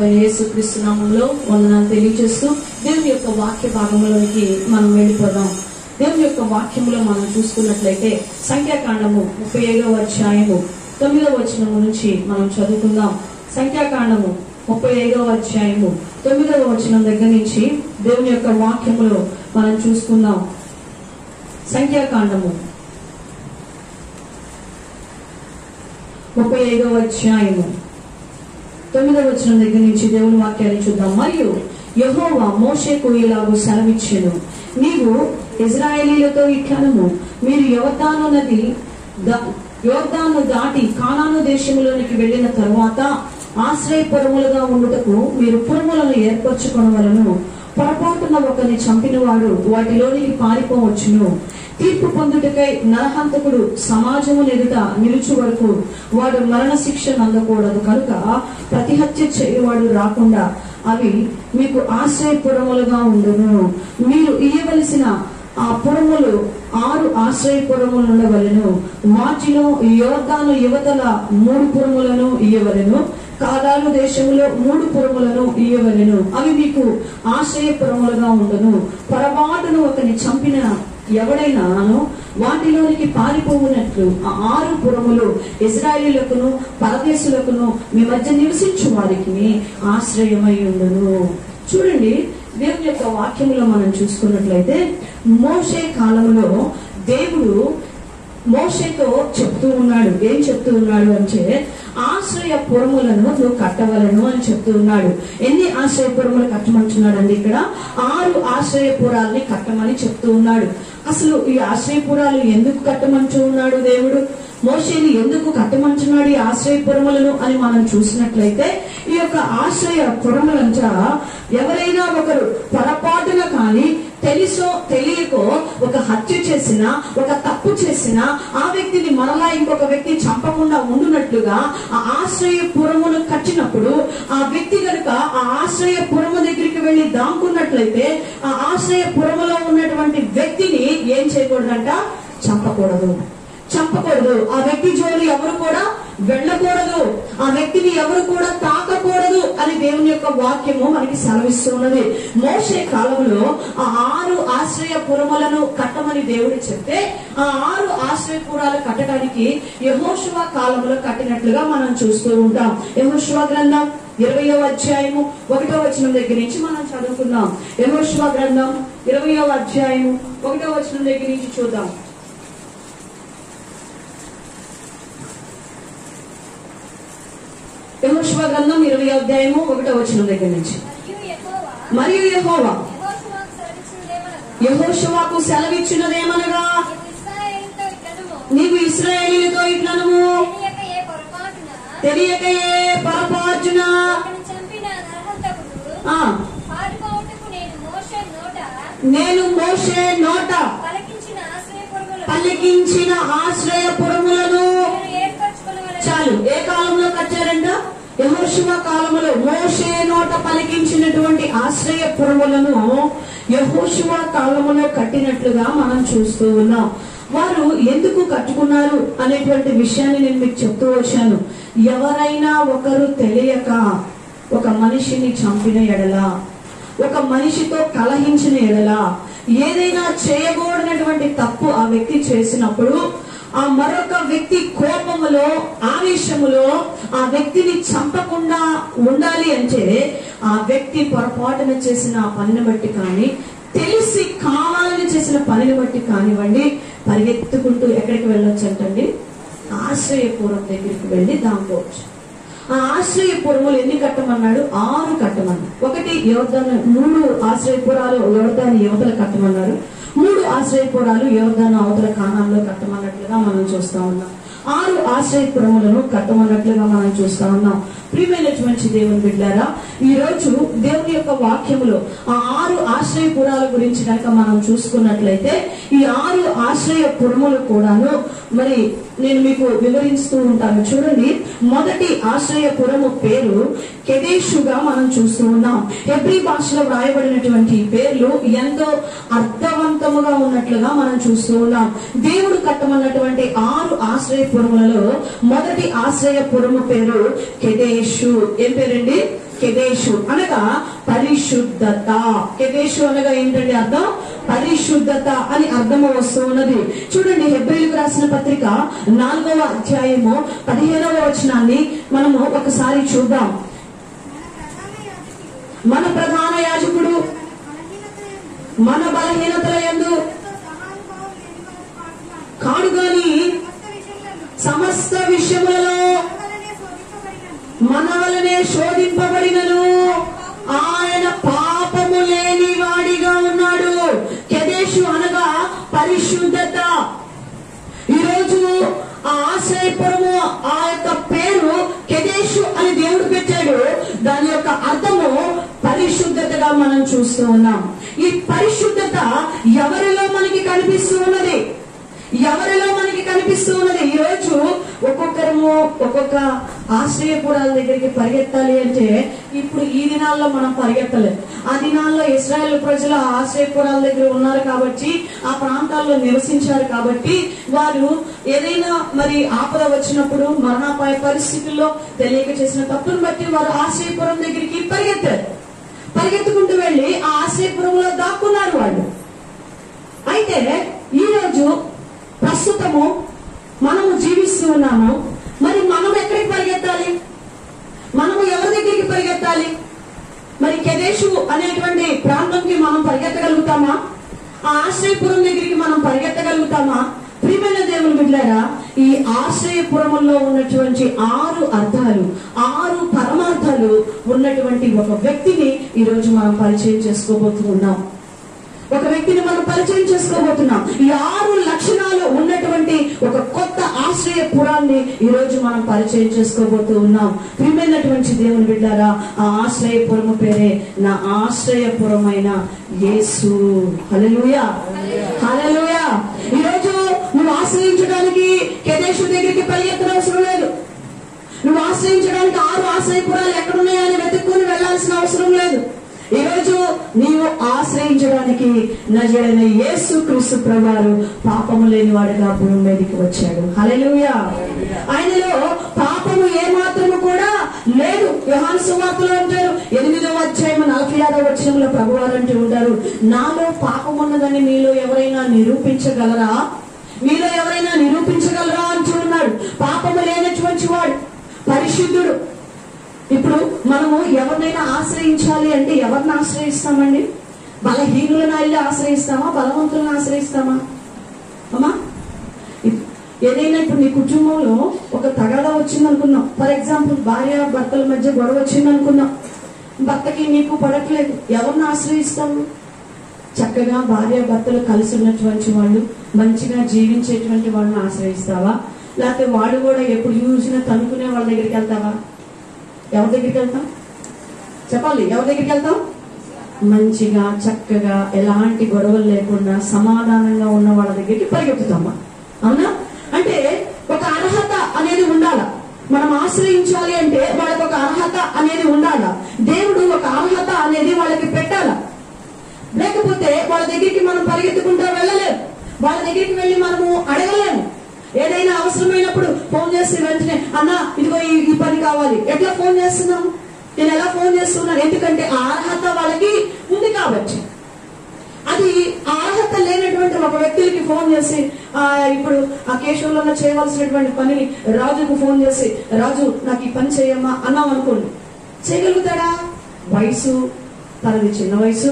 ప్రభువైన యేసుక్రీస్తు నామములో వందనాలు తెలియజేస్తూ దేవుని యొక్క వాక్య భాగంలోకి మనం వెళ్ళిపోదాం. దేవుని యొక్క వాక్యంలో మనం చూసుకున్నట్లయితే సంఖ్యాకాండము 35వ అధ్యాయము 9వ వచనము నుంచి మనం చదువుకుందాం. సంఖ్యాకాండము 35వ అధ్యాయము 9వ వచనం దగ్గర నుంచి దేవుని యొక్క వాక్యములో మనం చూసుకుందాం. సంఖ్యాకాండము 35వ అధ్యాయము 9వ వచనం దగ్గర నుంచి దేవుని వాక్యాన్ని చూద్దాం. మరియు యెహోవా మోషేకు ఇలాగు సెలవిచ్చెను, నీవు ఇశ్రాయేలీయులతో ఇట్లనము, మీరు యోర్దాను దాటి కానాను దేశములోనికి వెళ్లిన తరువాత ఆశ్రయపురములుగా ఉండుటకు మీరు పురములను ఏర్పరచుకొనవలెను. పొరపాటున ఒకరిని చంపినవాడు వాటిలోనికి పారిపోవచ్చును. తీర్పు పొందుటకై నరహంతకుడు సమాజము ఎదుట నిలుచు వరకు వాడు మరణ శిక్ష నందకూడదు. కనుక ప్రతిహత్య చేయవాడు రాకుండా అవి మీకు ఆశ్రయపురములుగా ఉండును. మీరు ఇయ్యవలసిన ఆ పురములు 6 ఆశ్రయపురములు ఉండవలెను. వాటిలో యోర్దాను యువతల 3 పురములను ఇయ్యవలెను. కానాను దేశంలో 3 పురములను ఇయ్యవలెను. అవి మీకు ఆశ్రయపురములుగా ఉండును. పొరపాటును ఒకరిని చంపిన ఎవడైనాను వాటిలోనికి పారిపోవునట్లు ఆ 6 పురములు ఇశ్రాయేలీయులకును పరదేశులకును మీ మధ్య నివసించు వారికి ఆశ్రయమై ఉండును. చూడండి, దేవుని యొక్క వాక్యములో మనం చూసుకున్నట్లయితే మోషే కాలంలో దేవుడు మోషేతో చెప్తూ ఉన్నాడు. ఏం చెప్తూ ఉన్నాడు అంటే, ఆశ్రయపురములను నువ్వు కట్టవలను అని చెప్తూ ఉన్నాడు. ఎన్ని ఆశ్రయపురములు కట్టమంటున్నాడండి? ఇక్కడ 6 ఆశ్రయపురాలని కట్టమని చెప్తూ ఉన్నాడు. అసలు ఈ ఆశ్రయపురాలు ఎందుకు కట్టమంటూ ఉన్నాడు దేవుడు? మోషేని ఎందుకు కట్టమంటున్నాడు ఈ ఆశ్రయపురములను అని మనం చూసినట్లయితే, ఈ యొక్క ఆశ్రయపురములంతా ఎవరైనా ఒకరు పొరపాటున కానీ తెలుసో తెలియకో ఒక హత్య చేసినా, ఒక తప్పు చేసినా ఆ వ్యక్తిని మరలా ఇంకొక వ్యక్తి చంపకుండా ఉండునట్లుగా ఆ ఆశ్రయపురమును కట్టినప్పుడు ఆ వ్యక్తి కనుక ఆ ఆశ్రయపురము దగ్గరికి వెళ్లి దాక్కున్నట్లయితే ఆ ఆశ్రయపురములో ఉన్నటువంటి వ్యక్తిని ఏం చేయకూడదంట? చంపకూడదు. ఆ వ్యక్తి జోలి ఎవరు కూడా వెళ్ళకూడదు. ఆ వ్యక్తిని ఎవరు కూడా తాకకూడదు అని దేవుని యొక్క వాక్యము మనకి సెలవిస్తున్నది. మోషే కాలంలో ఆ 6 ఆశ్రయపురములను కట్టమని దేవుడు చెప్తే ఆ 6 ఆశ్రయపురాలు కట్టడానికి యెహోషువ కాలంలో కట్టినట్లుగా మనం చూస్తూ ఉంటాం. యెహోషువ గ్రంథం 20వ అధ్యాయము 1వ వచనం దగ్గర నుంచి మనం చదువుకుందాం. యెహోషువ గ్రంథం 20వ అధ్యాయము 1వ వచనం దగ్గర నుంచి చూద్దాం. యెహోషువ గ్రంథం 20వ అధ్యాయము 1వ వచనం దగ్గర నుంచి. మరియు యెహోవా యెహోషువకు సెలవిచ్చినదేమనగా, నీవు ఇశ్రాయేలీయులతో ఇట్లనము, తెలియక ఏ పొరపాటున నేను మోషే నోట పలికించిన ఆశ్రయపురములను. చాలు. ఏ కాలంలో కట్టారంట? యెహోషువ కాలంలో మోషే నోట పలికించినటువంటి ఆశ్రయపురములను యెహోషువ కాలంలో కట్టినట్లుగా మనం చూస్తూ ఉన్నాం. వారు ఎందుకు కట్టుకున్నారు అనేటువంటి విషయాన్ని నేను మీకు చెప్తూ వచ్చాను. ఎవరైనా ఒకరు తెలియక ఒక మనిషిని చంపిన ఎడల, ఒక మనిషితో కలహించిన ఎడల, ఏదైనా చేయకూడనటువంటి తప్పు ఆ వ్యక్తి చేసినప్పుడు ఆ మరొక వ్యక్తి కోపములో, ఆవేశములో ఆ వ్యక్తిని చంపకుండా ఉండాలి అంటే ఆ వ్యక్తి పొరపాటున చేసిన ఆ పనిని బట్టి కానీ, తెలిసి కావాలని చేసిన పనిని బట్టి కానివ్వండి, పరిగెత్తుకుంటూ ఎక్కడికి వెళ్ళొచ్చు అంటండి? ఆశ్రయపురం దగ్గరికి వెళ్ళి దాంకోవచ్చు. ఆ ఆశ్రయపురములు ఎన్ని కట్టమన్నాడు? 6 కట్టమన్నాడు. ఒకటి యోర్దాను 3 ఆశ్రయపురాలు యోర్దాను యువతల కట్టమన్నారు. 3 ఆశ్రయపురాలు యోర్దాను అవతల కానాన్లో కట్టమన్నట్లుగా మనం చూస్తా ఉన్నాం. 6 ఆశ్రయపురములను కట్టమన్నట్లుగా మనం చూస్తా ఉన్నాం. ప్రియమైనటువంటి దేవుని బిడ్డలారా, ఈ రోజు దేవుని యొక్క వాక్యములో ఆ 6 ఆశ్రయపురాల గురించి కనుక మనం చూసుకున్నట్లయితే ఈ 6 ఆశ్రయపురములు కూడాను మరి నేను మీకు వివరిస్తూ ఉంటాను. చూడండి, మొదటి ఆశ్రయపురము పేరు కెదేషుగా మనం చూస్తూ ఉన్నాం. హెబ్రీ భాషలో వ్రాయబడినటువంటి పేర్లు ఎంతో అర్థవంతముగా ఉన్నట్లుగా మనం చూస్తూ ఉన్నాం. దేవుడు కట్టమన్నటువంటి 6 ఆశ్రయపురములలో మొదటి ఆశ్రయపురము పేరు కెదేషు. ఏం పేరండి? కెదేషు అనగా పరిశుద్ధత. కెదేషు అనగా ఏంటండి అర్థం? పరిశుద్ధత అని అర్థము వస్తూ ఉన్నది. చూడండి, హెబ్రీయులకు రాసిన పత్రిక 4వ అధ్యాయము 15వ వచనాన్ని మనము ఒకసారి చూద్దాం. మన ప్రధాన యాజకుడు మన బలహీనతల యందు కాడు గాని సమస్త విషయములలో మన వలనే శోధింపబడినను ఆయన పాపము లేని వాడిగా ఉన్నాడు. కెదేషు అనగా పరిశుద్ధత. ఈరోజు ఆ ఆశ్రయపురము, ఆ యొక్క పేరు కెదేషు అని దేవుడు పెట్టాడు. దాని యొక్క అర్థము పరిశుద్ధతగా మనం చూస్తూ ఉన్నాం. ఈ పరిశుద్ధత ఎవరిలో మనకి కనిపిస్తూ ఉన్నది? ఎవరిలో మనకి కనిపిస్తూ ఉన్నది? ఈ రోజు ఒక్కొక్కరము ఒక్కొక్క ఆశ్రయపురాల దగ్గరికి పరిగెత్తాలి అంటే ఇప్పుడు ఈ దినాల్లో మనం పరిగెత్తలేదు. ఆ దినాల్లో ఇశ్రాయేల్ ప్రజలు ఆ ఆశ్రయపురాల దగ్గర ఉన్నారు కాబట్టి, ఆ ప్రాంతాల్లో నివసించారు కాబట్టి, వారు ఏదైనా మరి ఆపద వచ్చినప్పుడు, మరణాపాయ పరిస్థితుల్లో తెలియక చేసిన తప్పును బట్టి వారు ఆశ్రయపురం దగ్గరికి పరిగెత్తారు. పరిగెత్తుకుంటూ వెళ్లి ఆ ఆశ్రయపురంలో దాక్కున్నారు వాళ్ళు. అయితే ఈ రోజు ప్రస్తుతము మనము జీవిస్తూ ఉన్నాము. మరి మనం ఎక్కడికి పరిగెత్తాలి? మనము ఎవరి దగ్గరికి పరిగెత్తాలి? మరి కెదేషు అనేటువంటి ప్రాంతంకి మనం పరిగెత్తగలుగుతామా? ఆ ఆశ్రయపురం దగ్గరికి మనం పరిగెత్తగలుగుతామా? ప్రియమైన దేవుని బిడ్డలారా, ఈ ఆశ్రయపురములో ఉన్నటువంటి 6 అర్థాలు, 6 పరమార్థాలు ఉన్నటువంటి ఒక వ్యక్తిని ఈ రోజు మనం పరిచయం చేసుకోబోతూ ఉన్నాం. ఒక వ్యక్తిని మనం పరిచయం చేసుకోబోతున్నాం. ఈ 6 లక్షణాలు ఉన్నటువంటి ఒక కొత్త ఆశ్రయపురాన్ని ఈ రోజు మనం పరిచయం చేసుకోబోతూ ఉన్నాం. ప్రియమైనటువంటి దేవుని బిడ్డారా, ఆ ఆశ్రయపురము పేరే నా ఆశ్రయపురమైన యేసు. హల్లెలూయా, హల్లెలూయా. ఈ రోజు నువ్వు ఆశ్రయించడానికి కెదేషు దగ్గరికి పరిగెత్తనవసరం లేదు. నువ్వు ఆశ్రయించడానికి 6 ఆశ్రయపురాలు ఎక్కడున్నాయని వెతుక్కుని వెళ్లాల్సిన అవసరం లేదు. ఈ రోజు నీవు ఆశ్రయించడానికి నజరేయుడైన యేసు క్రీస్తు ప్రభువారు పాపము లేని వాడుగా భూమి మీదకి వచ్చాడు. హల్లెలూయా. ఆయనలో పాపము ఏ మాత్రము కూడా లేదు. యోహాను సువార్తలో అంటారు, 8వ అధ్యాయం 46వ వచనంలో ప్రభువారు అంటూ ఉంటారు, నాలో పాపం ఉన్నదని మీలో ఎవరైనా నిరూపించగలరా? మీలో ఎవరైనా నిరూపించగలరా అంటూ ఉన్నాడు. పాపము లేనటువంటి వాడు, పరిశుద్ధుడు. ఇప్పుడు మనము ఎవరినైనా ఆశ్రయించాలి అంటే ఎవరిని ఆశ్రయిస్తామండి? బలహీనులను వెళ్ళి ఆశ్రయిస్తామా? బలవంతులను ఆశ్రయిస్తామా? అమ్మా, ఏదైనా ఇప్పుడు నీ కుటుంబంలో ఒక తగాదా వచ్చింది అనుకున్నాం. ఫర్ ఎగ్జాంపుల్, భార్య భర్తల మధ్య గొడవ వచ్చింది అనుకున్నాం. భర్తకి నీకు పడట్లేదు, ఎవరిని ఆశ్రయిస్తాము? చక్కగా భార్య భర్తలు కలిసి ఉన్నటువంటి వాళ్ళు, మంచిగా జీవించేటువంటి వాళ్ళని ఆశ్రయిస్తావా? లేకపోతే వాడు కూడా ఎప్పుడు చూసినా తనుకునే వాళ్ళ దగ్గరికి వెళ్తావా? ఎవరి దగ్గరికి వెళ్తాం? చెప్పాలి, ఎవరి దగ్గరికి వెళ్తాం? మంచిగా చక్కగా ఎలాంటి గొడవలు లేకుండా సమాధానంగా ఉన్న వాళ్ళ దగ్గరికి పరిగెత్తుతామా? అవునా? అంటే ఒక అర్హత అనేది ఉండాలా. మనం ఆశ్రయించాలి అంటే వాళ్ళకి ఒక అర్హత అనేది ఉండాలా. దేవుడు ఒక అర్హత అనేది వాళ్ళకి పెట్టాలా. లేకపోతే వాళ్ళ దగ్గరికి మనం పరిగెత్తుకుంటూ వెళ్ళలేము. వాళ్ళ దగ్గరికి వెళ్ళి మనము అడగలేము. ఏదైనా అవసరమైనప్పుడు ఫోన్ చేసి వెంటనే, అన్న ఇదిగో ఈ పని కావాలి, ఎట్లా ఫోన్ చేస్తున్నాం? నేను ఎలా ఫోన్ చేస్తున్నాను? ఎందుకంటే ఆ అర్హత వాళ్ళకి ఉంది కాబట్టి. అది ఆ అర్హత లేనటువంటి ఒక వ్యక్తులకి ఫోన్ చేసి, ఇప్పుడు ఆ కేశవులలో చేయవలసినటువంటి పనిని రాజుకు ఫోన్ చేసి, రాజు నాకు ఈ పని చేయమ్మా అన్నాం అనుకోండి, చేయగలుగుతాడా? వయసు తనది చిన్న వయసు,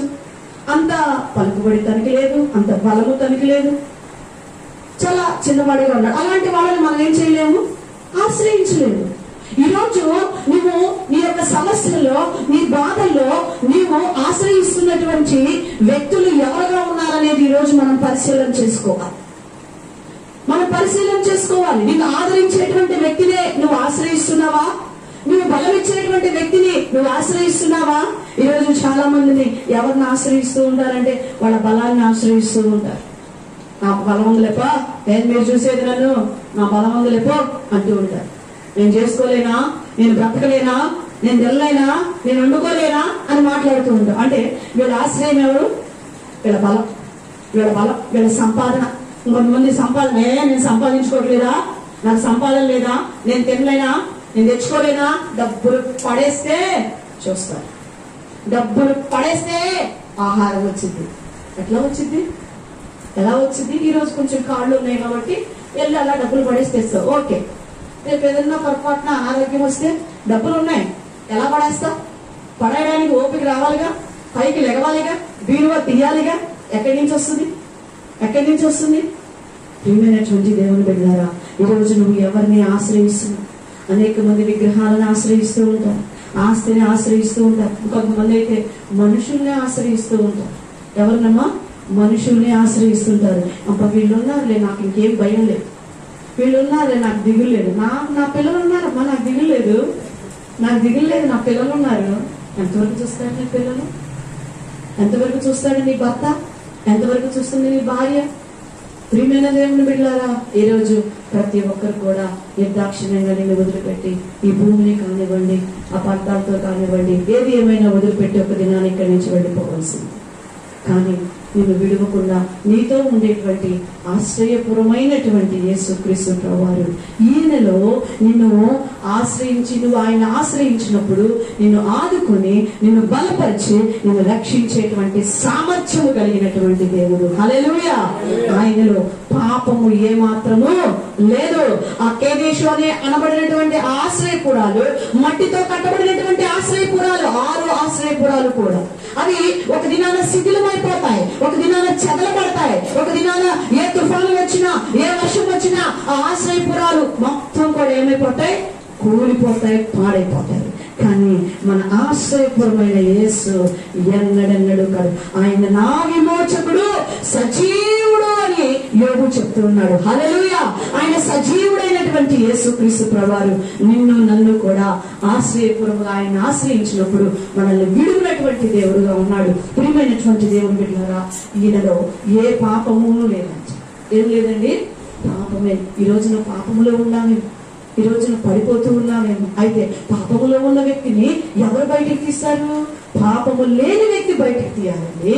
అంత పలుకుబడి తనకి లేదు, అంత బలము తనకి లేదు, చాలా చిన్నవాడిగా ఉన్నాడు. అలాంటి వాళ్ళని మనం ఏం చేయలేము, ఆశ్రయించలేము. ఈరోజు నువ్వు నీ యొక్క సమస్యల్లో, నీ బాధల్లో నీవు ఆశ్రయిస్తున్నటువంటి వ్యక్తులు ఎవరుగా ఉన్నారనేది ఈరోజు మనం పరిశీలన చేసుకోవాలి. మనం పరిశీలన చేసుకోవాలి. నీకు ఆదరించేటువంటి వ్యక్తినే నువ్వు ఆశ్రయిస్తున్నావా? నువ్వు బలం ఇచ్చేటువంటి వ్యక్తిని నువ్వు ఆశ్రయిస్తున్నావా? ఈరోజు చాలా మందిని ఎవరిని ఆశ్రయిస్తూ ఉంటారంటే వాళ్ళ బలాన్ని ఆశ్రయిస్తూ ఉంటారు. నాకు బలం ఉందిలేపా, నేను మీరు చూసేది నన్ను నా బలం ఉందిలే పో అంటూ ఉంటారు. నేను చేసుకోలేనా, నేను బ్రతకలేనా, నేను తెల్లైనా, నేను వండుకోలేనా అని మాట్లాడుతూ ఉంటాం. అంటే వీళ్ళ ఆశ్రయం ఎవరు? వీళ్ళ బలం, వీళ్ళ సంపాదన. ఇంకొంతమంది సంపాదన, నేను సంపాదించుకోవట్లేదా, నాకు సంపాదన లేదా, నేను తినలేనా, నేను తెచ్చుకోలేనా, డబ్బులు పడేస్తే చూస్తారు, డబ్బులు పడేస్తే ఆహారం వచ్చింది. ఎట్లా వచ్చింది, ఎలా వచ్చింది? ఈరోజు కొంచెం కాళ్ళు ఉన్నాయి కాబట్టి వెళ్ళి అలా డబ్బులు పడేస్తేస్తావు, ఓకే. రేపు ఏదన్నా పొరపాటున అనారోగ్యం వస్తే డబ్బులు ఉన్నాయి, ఎలా పడేస్తావు? పడేయడానికి ఓపిక రావాలిగా, పైకి లెగవాలిగా, బీరువా తీయాలిగా. ఎక్కడి నుంచి వస్తుంది? ప్రియమైనటువంటి దేవుని బిడ్డలారా, ఈరోజు నువ్వు ఎవరిని ఆశ్రయిస్తున్నావు? అనేక మంది విగ్రహాలను ఆశ్రయిస్తూ ఉంటారు, ఆస్తిని ఆశ్రయిస్తూ ఉంటారు. కొంతమంది అయితే మనుషుల్ని ఆశ్రయిస్తూ ఉంటారు. ఎవరినమ్మా? మనుషుల్ని ఆశ్రయిస్తుంటారు. అబ్బా వీళ్ళు ఉన్నారులే, నాకు ఇంకేం భయం లేదు, వీళ్ళు ఉన్నారులే, నాకు దిగులు లేదు, నా పిల్లలు ఉన్నారమ్మా, నాకు దిగులు లేదు, నా పిల్లలు ఉన్నారు. ఎంతవరకు చూస్తాడు నీ పిల్లలు? ఎంతవరకు చూస్తాడు నీ భర్త? ఎంతవరకు చూస్తుంది నీ భార్య? ప్రియమైన దేవుని బిడ్డలారా, ఈ రోజు ప్రతి ఒక్కరు కూడా నిర్దాక్షిణ్యంగా నిన్ను వదిలిపెట్టి ఈ భూమిని కానివ్వండి, అపార్థాలతో కానివ్వండి, ఏది ఏమైనా వదిలిపెట్టి ఒక దినాన్ని ఇక్కడి నుంచి వెళ్ళిపోవాల్సింది. కానీ నిన్ను విడవకుండా నీతో ఉండేటువంటి ఆశ్రయపురమైనటువంటి యేసుక్రీస్తు ప్రభువారు, ఈయనలో నిన్ను ఆశ్రయించి, నువ్వు ఆయన ఆశ్రయించినప్పుడు నిన్ను ఆదుకొని, నిన్ను బలపరిచి, నిన్ను రక్షించేటువంటి సామర్థ్యము కలిగినటువంటి దేవుడు. హల్లెలూయా! ఆయనలో పాపము ఏమాత్రము లేదు. ఆ కేదేశు అనే అనబడినటువంటి ఆశ్రయపురాలు, మట్టితో కట్టబడినటువంటి ఆశ్రయపురాలు, 6 ఆశ్రయపురాలు కూడా అవి ఒక దినాన శిథిలమైపోతాయి, ఒక దినాన చెదలబడతాయి, ఒక దినాన ఏ తుఫాను వచ్చినా, ఏ వర్షం వచ్చినా ఆ ఆశ్రయపురాలు మొత్తం కూడా ఏమైపోతాయి? కూలిపోతాయి, పాడైపోతాయి. కానీ మన ఆశ్రయపురమైన యేసు ఎన్నడెన్నడు కాదు. ఆయన నా విమోచకుడు, సజీవుడు అని యోబు చెప్తూ ఉన్నాడు. హల్లెలూయా! ఆయన సజీవుడైనటువంటి యేసుక్రీస్తు ప్రభువారు నిన్ను నన్ను కూడా ఆశ్రయపురముగా ఆయన ఆశ్రయించినప్పుడు మనల్ని విడుగునటువంటి దేవుడుగా ఉన్నాడు. ప్రియమైనటువంటి దేవుని బిడ్డలారా, ఈయనలో ఏ పాపము లేదండి. ఏం లేదండి? పాపమే. ఈ రోజున పాపములో ఉన్నామే, ఈ రోజున పడిపోతూ ఉన్నామేమో. అయితే పాపములో ఉన్న వ్యక్తిని ఎవరు బయటికి తీస్తారు? పాపము లేని వ్యక్తి బయటికి తీయాలండి.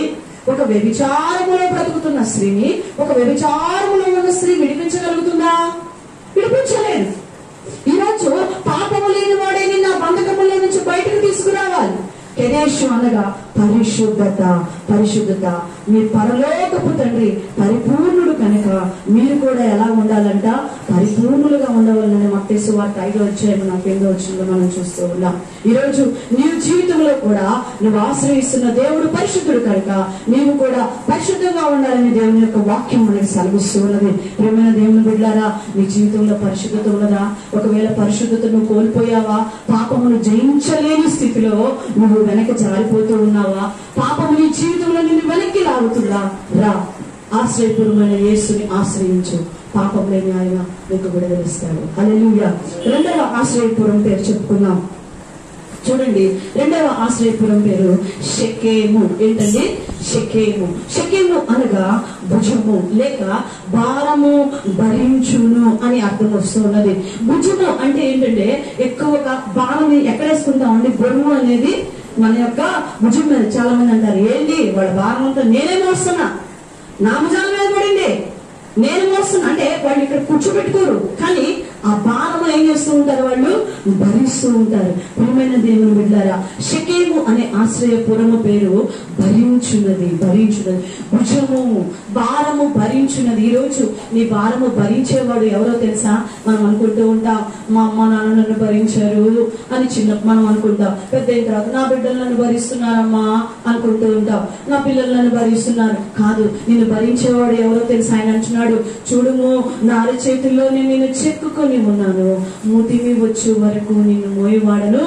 ఒక వ్యభిచారములో బ్రతుకుతున్న స్త్రీని ఒక వ్యభిచారములో ఉన్న స్త్రీ విడిపించగలుగుతుందా? విడిపించలేదు. ఈరోజు పాపము లేని వాడే నిన్న బంధకముల నుంచి బయటకు తీసుకురావాలి. కేదేశు అనగా పరిశుద్ధత. మీ పరలోకపు తండ్రి పరిపూర్ణుడు కనుక మీరు కూడా ఎలా ఉండాలంట? పరిపూర్ణులుగా ఉండవాలని మత్తయి సువార్త 5వ అధ్యాయం 8వ వచనంలో మనం చూస్తూ ఉన్నాం. ఈరోజు నీవు జీవితంలో కూడా నువ్వు ఆశ్రయిస్తున్న దేవుడు పరిశుద్ధుడు కనుక నీవు కూడా పరిశుద్ధంగా ఉండాలని దేవుని యొక్క వాక్యం మనకి సెలవిస్తూ ఉన్నది. ప్రియమైన దేవుని బిడ్డలారా, నీ జీవితంలో పరిశుద్ధత ఉన్నదా? ఒకవేళ పరిశుద్ధత నువ్వు కోల్పోయావా? పాపమును జయించలేని స్థితిలో నువ్వు వెనక జారిపోతూ ఉన్నావా? పాపము నీ జీవితంలో నిన్ను వెనక్కి లాగుతుందా? రా, ఆశ్రయపురమైన యేసుని ఆశ్రయించు. పాపం లేని ఆయన నీకు విడుదలిస్తాడు. హల్లెలూయా! 2వ ఆశ్రయపురం పేరు చెప్పుకున్నాం. చూడండి, 2వ ఆశ్రయపురం పేరు షెకెము. ఏంటండి? షెకెము అనగా భుజము లేక భారము భరించును అని అర్థం వస్తున్నది. భుజము అంటే ఏంటంటే ఎక్కువగా భారం ఎక్కడేసుకుంటామండి? బరువు అనేది మన యొక్క భుజం మీద. చాలా మంది అంటారు, ఏంటి వాళ్ళ భారం అంతా నేనే మోస్తున్నా, నా భుజాల మీద పడింది, నేను మోస్తున్నా అంటే వాళ్ళు ఇక్కడ కూర్చోబెట్టుకోరు, కానీ ఆ భారము ఏం చేస్తూ ఉంటారు? వాళ్ళు భరిస్తూ ఉంటారు. ప్రియమైన దేవుని బిడ్డలారా, షెకెము అనే ఆశ్రయపురము పేరు భరించున్నది. భుజము, భారము భరించున్నది. ఈరోజు నీ భారము భరించేవాడు ఎవరో తెలుసా? మనం అనుకుంటూ ఉంటాం, మా అమ్మ నాన్న నన్ను భరించారు అని మనం అనుకుంటాం. పెద్ద అయిన తర్వాత నా బిడ్డలు నన్ను భరిస్తున్నారమ్మా అనుకుంటూ ఉంటాం, నా పిల్లలు నన్ను భరిస్తున్నారు. కాదు, నిన్ను భరించేవాడు ఎవరో తెలుసా? ఆయన అంటున్నాడు, చూడుము నా అరచేతుల్లో నేను చెక్కుకొని ఉన్నాను, మూతిమి వచ్చే వరకు నిన్ను మోయవాడను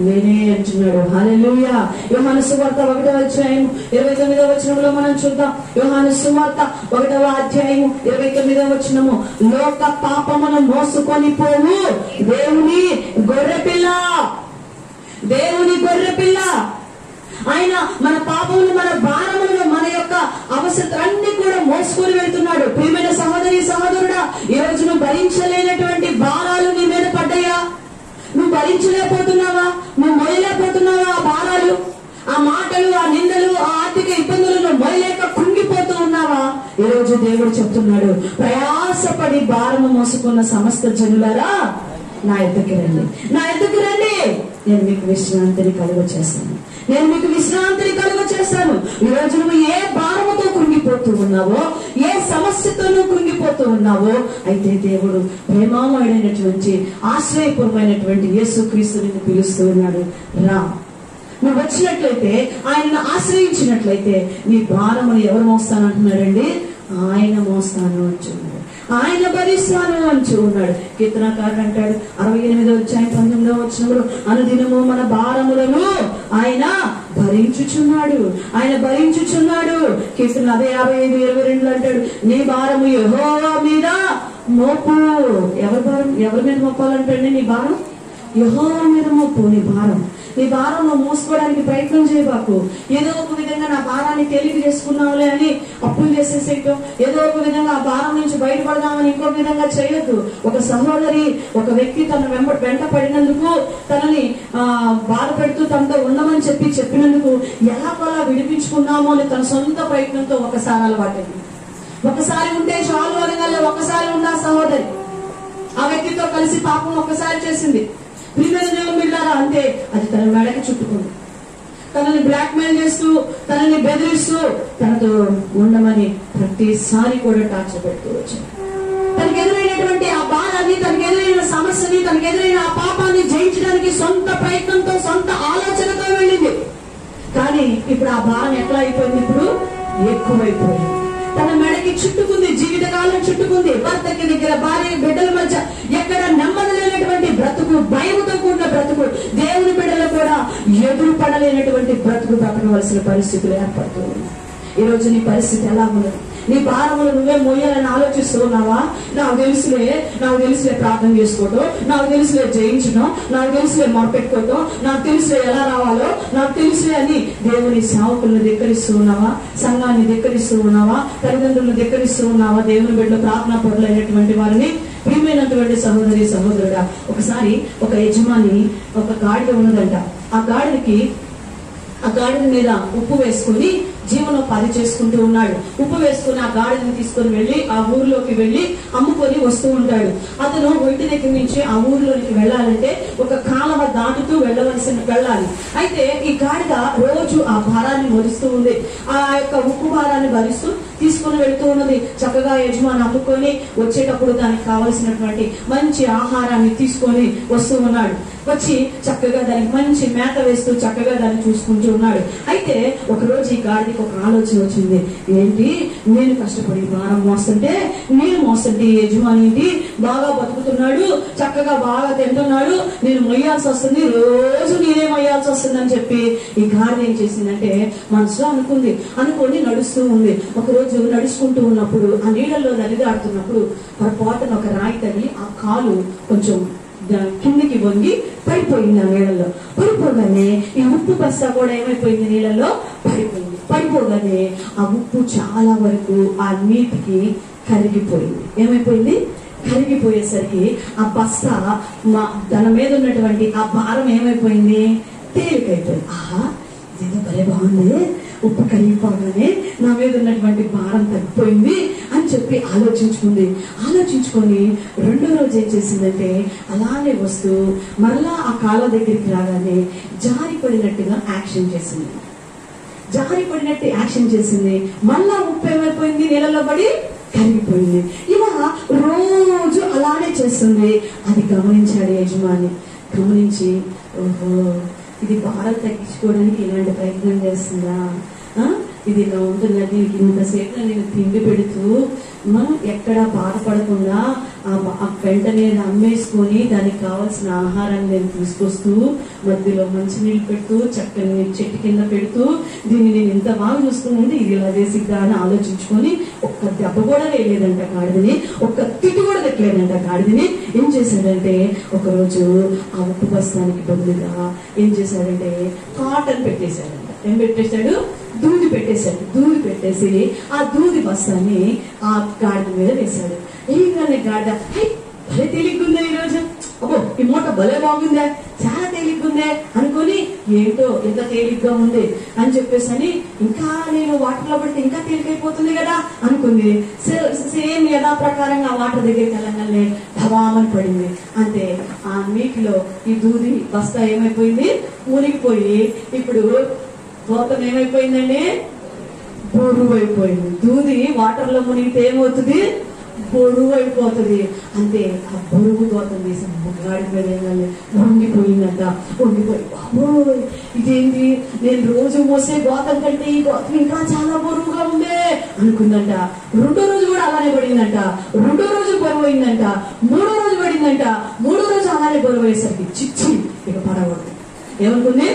నేనే అంటున్నాడు. హల్లెలూయా! యోహాను సువార్త 1వ అధ్యాయం 29వ వచనంలో మనం చూద్దాం. యోహాను సువార్త 1వ అధ్యాయం 29వ వచనము, లోక పాపమును మోసుకొని పోవు దేవుని గొర్రెపిల్ల. ఆయన మన పాపములు, మన భారములను, మన యొక్క అవసరతలన్నీ కూడా మోసుకొని వెళ్తున్నాడు. ప్రియమైన సహోదరి సహోదరుడా, ఈ రోజు నువ్వు భరించలేనటువంటి భారాలు నీ మీద పడ్డాయా? నువ్వు భరించలేకపోతున్నావా? నువ్వు మొయ్యలేకపోతున్నావా? ఆ భారాలు, ఆ మాటలు, ఆ నిందలు, ఆ ఆర్థిక ఇబ్బందులను మొయ్యలేక కృంగిపోతూ ఉన్నావా? ఈ రోజు దేవుడు చెప్తున్నాడు, ప్రయాసపడి భారము మోసుకున్న సమస్త జనులారా నా ఎద్దకి రండి, నా ఎద్దకి రండి, నేను మీకు విశ్రాంతిని కలుగ చేస్తాను, నేను మీకు విశ్రాంతిని కలుగ చేస్తాను. ఈ రోజు నువ్వు ఏ భారముతో కృంగిపోతూ ఉన్నావో, ఏ సమస్యతో నువ్వు కృంగిపోతూ ఉన్నావో, అయితే దేవుడు ప్రేమామయుడైనటువంటి ఆశ్రయపూర్వమైనటువంటి యేసుక్రీస్తు నిన్ను పిలుస్తూ ఉన్నాడు. రా, నువ్వు వచ్చినట్లయితే, ఆయనను ఆశ్రయించినట్లయితే నీ భారమును ఎవరు మోస్తానంటున్నాడండి? ఆయన మోస్తాను అంటున్నాడు, ఆయన భరిస్తాను అంటూ ఉన్నాడు. కీర్తనకారుడు అంటాడు 68:19 అనుదినము మన భారములను ఆయన భరించుచున్నాడు, ఆయన భరించుచున్నాడు. కీర్తన 55:22 అంటాడు, నీ భారము యెహోవా మీద మోపు. ఎవరి మీద మోపాలంటండి? నీ భారం యెహోవా మీద మోపు. నీ భారం నువ్వు మోసుకోవడానికి ప్రయత్నం చేయబాకు. ఏదో ఒక విధంగా నా భారాన్ని తేలిక చేసుకున్నావులే అని అప్పులు చేసేసేయటం, ఏదో ఒక విధంగా ఆ భారం నుంచి బయటపడదామని ఇంకొక విధంగా చేయొద్దు. ఒక సహోదరి, ఒక వ్యక్తి తన వెంట పడినందుకు, తనని బాధ పెడుతూ తనతో ఉండమని చెప్పినందుకు ఎలాగోలా విడిపించుకున్నామో అని తన సొంత ప్రయత్నంతో ఒకసారి అలవాటైంది. ఒకసారి ఉంటే చాలు అనగానే ఒకసారి ఉన్న సహోదరి ఆ వ్యక్తితో కలిసి పాపం ఒక్కసారి చేసింది. ప్రియమైన దేవుని బిడ్డలారా, అంటే అది తన మెడకి చుట్టుకుంది. తనని బ్లాక్ మెయిల్ చేస్తూ, తనని బెదిరిస్తూ, తనతో ఉండమని ప్రతిసారి కూడా టార్చర్ పెడుతూ వచ్చాడు. తనకు ఎదురైనటువంటి ఆ భారాన్ని, తనకు ఎదురైన సమస్యని, తనకు ఎదురైన ఆ పాపాన్ని జయించడానికి సొంత ప్రయత్నంతో, సొంత ఆలోచనతో వెళ్ళింది. కానీ ఇప్పుడు ఆ భారం ఎట్లా అయిపోయింది? ఇప్పుడు ఎక్కువైపోయింది. తన మెడకి చుట్టుకుంది, జీవితకాలం చుట్టుకుంది. భర్తకి దగ్గర, భార్య బిడ్డల మధ్య ఎక్కడ నెమ్మది లేనటువంటి బ్రతుకు, భయముతో కూడిన బ్రతుకు, దేవుని బిడ్డలు కూడా ఎదురు పడలేనటువంటి బ్రతుకు బ్రతకవలసిన పరిస్థితులు ఏర్పడుతుంది. ఈ రోజు నీ పరిస్థితి ఎలా ఉన్నది? నీ భారములు నువ్వే మోయాలని ఆలోచిస్తూ ఉన్నావా? నాకు తెలుసులే ప్రార్థన చేసుకోవటం, నాకు తెలుసులే జయించడం, నాకు తెలుసులే మొరపెట్టుకోవటం, నాకు తెలుసులే ఎలా రావాలో, నాకు తెలుసులే అని దేవుని సేవకులను ధిక్కరిస్తూ ఉన్నావా? సంఘాన్ని ధిక్కరిస్తూ ఉన్నావా? తల్లిదండ్రులను ధిక్కరిస్తూ ఉన్నావా? దేవుని బిడ్డలు ప్రార్థనా పరులైనటువంటి వారిని. ప్రియమైనటువంటి సహోదరి సహోదరుడా, ఒకసారి ఒక యజమాని ఒక గాడిద ఉన్నదంట. ఆ గాడిద మీద ఉప్పు వేసుకుని జీవనోపాధి చేసుకుంటూ ఉన్నాడు. ఉప్పు వేసుకుని ఆ గాడిదని తీసుకొని వెళ్లి ఆ ఊరిలోకి వెళ్లి అమ్ముకొని వస్తూ ఉంటాడు. అతను ఒంటి దగ్గర నుంచి ఆ ఊరిలోకి వెళ్ళాలంటే ఒక కాలవ దాటుతూ వెళ్ళాలి. అయితే ఈ గాడిద రోజు ఆ భారాన్ని మోస్తూ ఉంది. ఆ యొక్క ఉప్పు భారాన్ని భరిస్తూ తీసుకుని వెళ్తూ ఉన్నది. చక్కగా యజమాని అమ్ముకొని వచ్చేటప్పుడు దానికి కావలసినటువంటి మంచి ఆహారాన్ని తీసుకొని వస్తూ ఉన్నాడు. వచ్చి చక్కగా దానికి మంచి మేత వేస్తూ చక్కగా దాన్ని చూసుకుంటూ ఉన్నాడు. అయితే ఒకరోజు ఈ గాడికి ఒక ఆలోచన వచ్చింది. ఏంటి, నేను కష్టపడి భారం మోస్తుంటే, నేను మోస్తుంటే యజమాని ఏంటి బాగా బతుకుతున్నాడు, చక్కగా బాగా తింటున్నాడు, నేను మొయ్యాల్సి వస్తుంది, రోజు నేనే మొయ్యాల్సి వస్తుంది అని చెప్పి ఈ గాడిద ఏం చేసిందంటే మనసులో అనుకొని నడుస్తూ ఉంది. ఒకరోజు నడుచుకుంటూ ఉన్నప్పుడు ఆ నీళ్ళల్లో నలిదాడుతున్నప్పుడు పొరపాటున ఒక రాయి తగిలి ఆ కాలు కొంచెం కిందికి వంగి పడిపోయింది. ఆ నీళ్ళల్లో పడిపోగానే ఈ ఉప్పు బస్తా కూడా ఏమైపోయింది? నీళ్ళల్లో పడిపోగానే ఆ ఉప్పు చాలా వరకు ఆ నీటికి కరిగిపోయింది. ఏమైపోయింది? కరిగిపోయేసరికి ఆ బస్తా దాని మీద ఉన్నటువంటి ఆ భారం ఏమైపోయింది? తేలికైపోయింది. ఆహా, ఇదేదో భలే బాగుంది, ఉప్పు కరిగిపోగానే నా మీద ఉన్నటువంటి భారం తగ్గిపోయింది అని చెప్పి ఆలోచించుకొని రెండో రోజు ఏం చేసిందంటే అలానే వస్తూ మరలా ఆ కాళ్ళ దగ్గరికి రాగానే జారిపడినట్టు యాక్షన్ చేసింది. మళ్ళా ఉప్పు ఏమైపోయింది? నీళ్ళలో పడి కరిగిపోయింది. ఇలా రోజు అలానే చేస్తుంది. అది గమనించాడు యజమాని. గమనించి, ఓహో, ఇది భారం తగ్గించుకోవడానికి ఇలాంటి ప్రయత్నం చేస్తుందా, ఇది ఇలా ఉంటుందా, దీనికి ఇంతసేపు నేను తిండి పెడుతూ ఎక్కడా బాధపడకుండా ఆ వెంటనే అమ్మేసుకొని దానికి కావాల్సిన ఆహారాన్ని నేను తీసుకొస్తూ మధ్యలో మంచినీళ్ళు పెడుతూ చక్కని చెట్టు కింద పెడుతూ దీన్ని నేను ఎంత బాగా చూసుకున్నానంటే ఇది ఇలా చేసిద్దా అని ఆలోచించుకొని ఒక్క దెబ్బ కూడా వేయలేదంట గాడిదని, ఒక్క తిట్టు కూడా తిట్టలేదంట గాడిదని. ఏం చేశాడంటే ఒకరోజు ఆ ఉప్పు బస్తానికి బదులుగా ఏం చేశాడంటే కాటన్ పెట్టేశాడంట. ఏం పెట్టేశాడు? దూది పెట్టేశాడు. దూది పెట్టేసి ఆ దూది బస్తాన్ని ఆ గాడిద మీద వేశాడు. ఏంటనే గాడిద భలే తేలిగ్గుందే ఈరోజు, అబ్బో ఈ మూట భలే బాగుందే, చాలా తేలిగ్గుందే అనుకుని ఏంటో ఎంత తేలిగ్గా ఉంది అని చెప్పేసి అని ఇంకా నేను వాటర్లో పడితే ఇంకా తేలికైపోతుంది కదా అనుకుంది. సేమ్ యథా ప్రకారంగా వాటర్ దగ్గరికి వెళ్ళగానే ధవామని పడింది. అంతే ఆ నీటిలో ఈ దూది బస్తా ఏమైపోయింది? మునిగిపోయి ఇప్పుడు గోతం ఏమైపోయిందండి? బరువు అయిపోయింది. దూది వాటర్ లో మునిగితే ఏమవుతుంది? బరువు అయిపోతుంది. అంతే ఆ బరువు గోతం తీసి గాడి మీద వంగిపోయిందంట. వంగిపోయి బాబోయ్ ఇదేంటి, నేను రోజు మోసే గోతం కంటే ఈ గోతం ఇంకా చాలా బరువుగా ఉందే అనుకుందంట. రెండో రోజు కూడా అలానే పడిందంట. రెండో రోజు బరువు అయిందంట. మూడో రోజు పడిందంట. మూడో రోజు అలానే బరువు అయ్యేసరికి చిచ్చి ఇక పడకూడదు ఏమనుకుంది?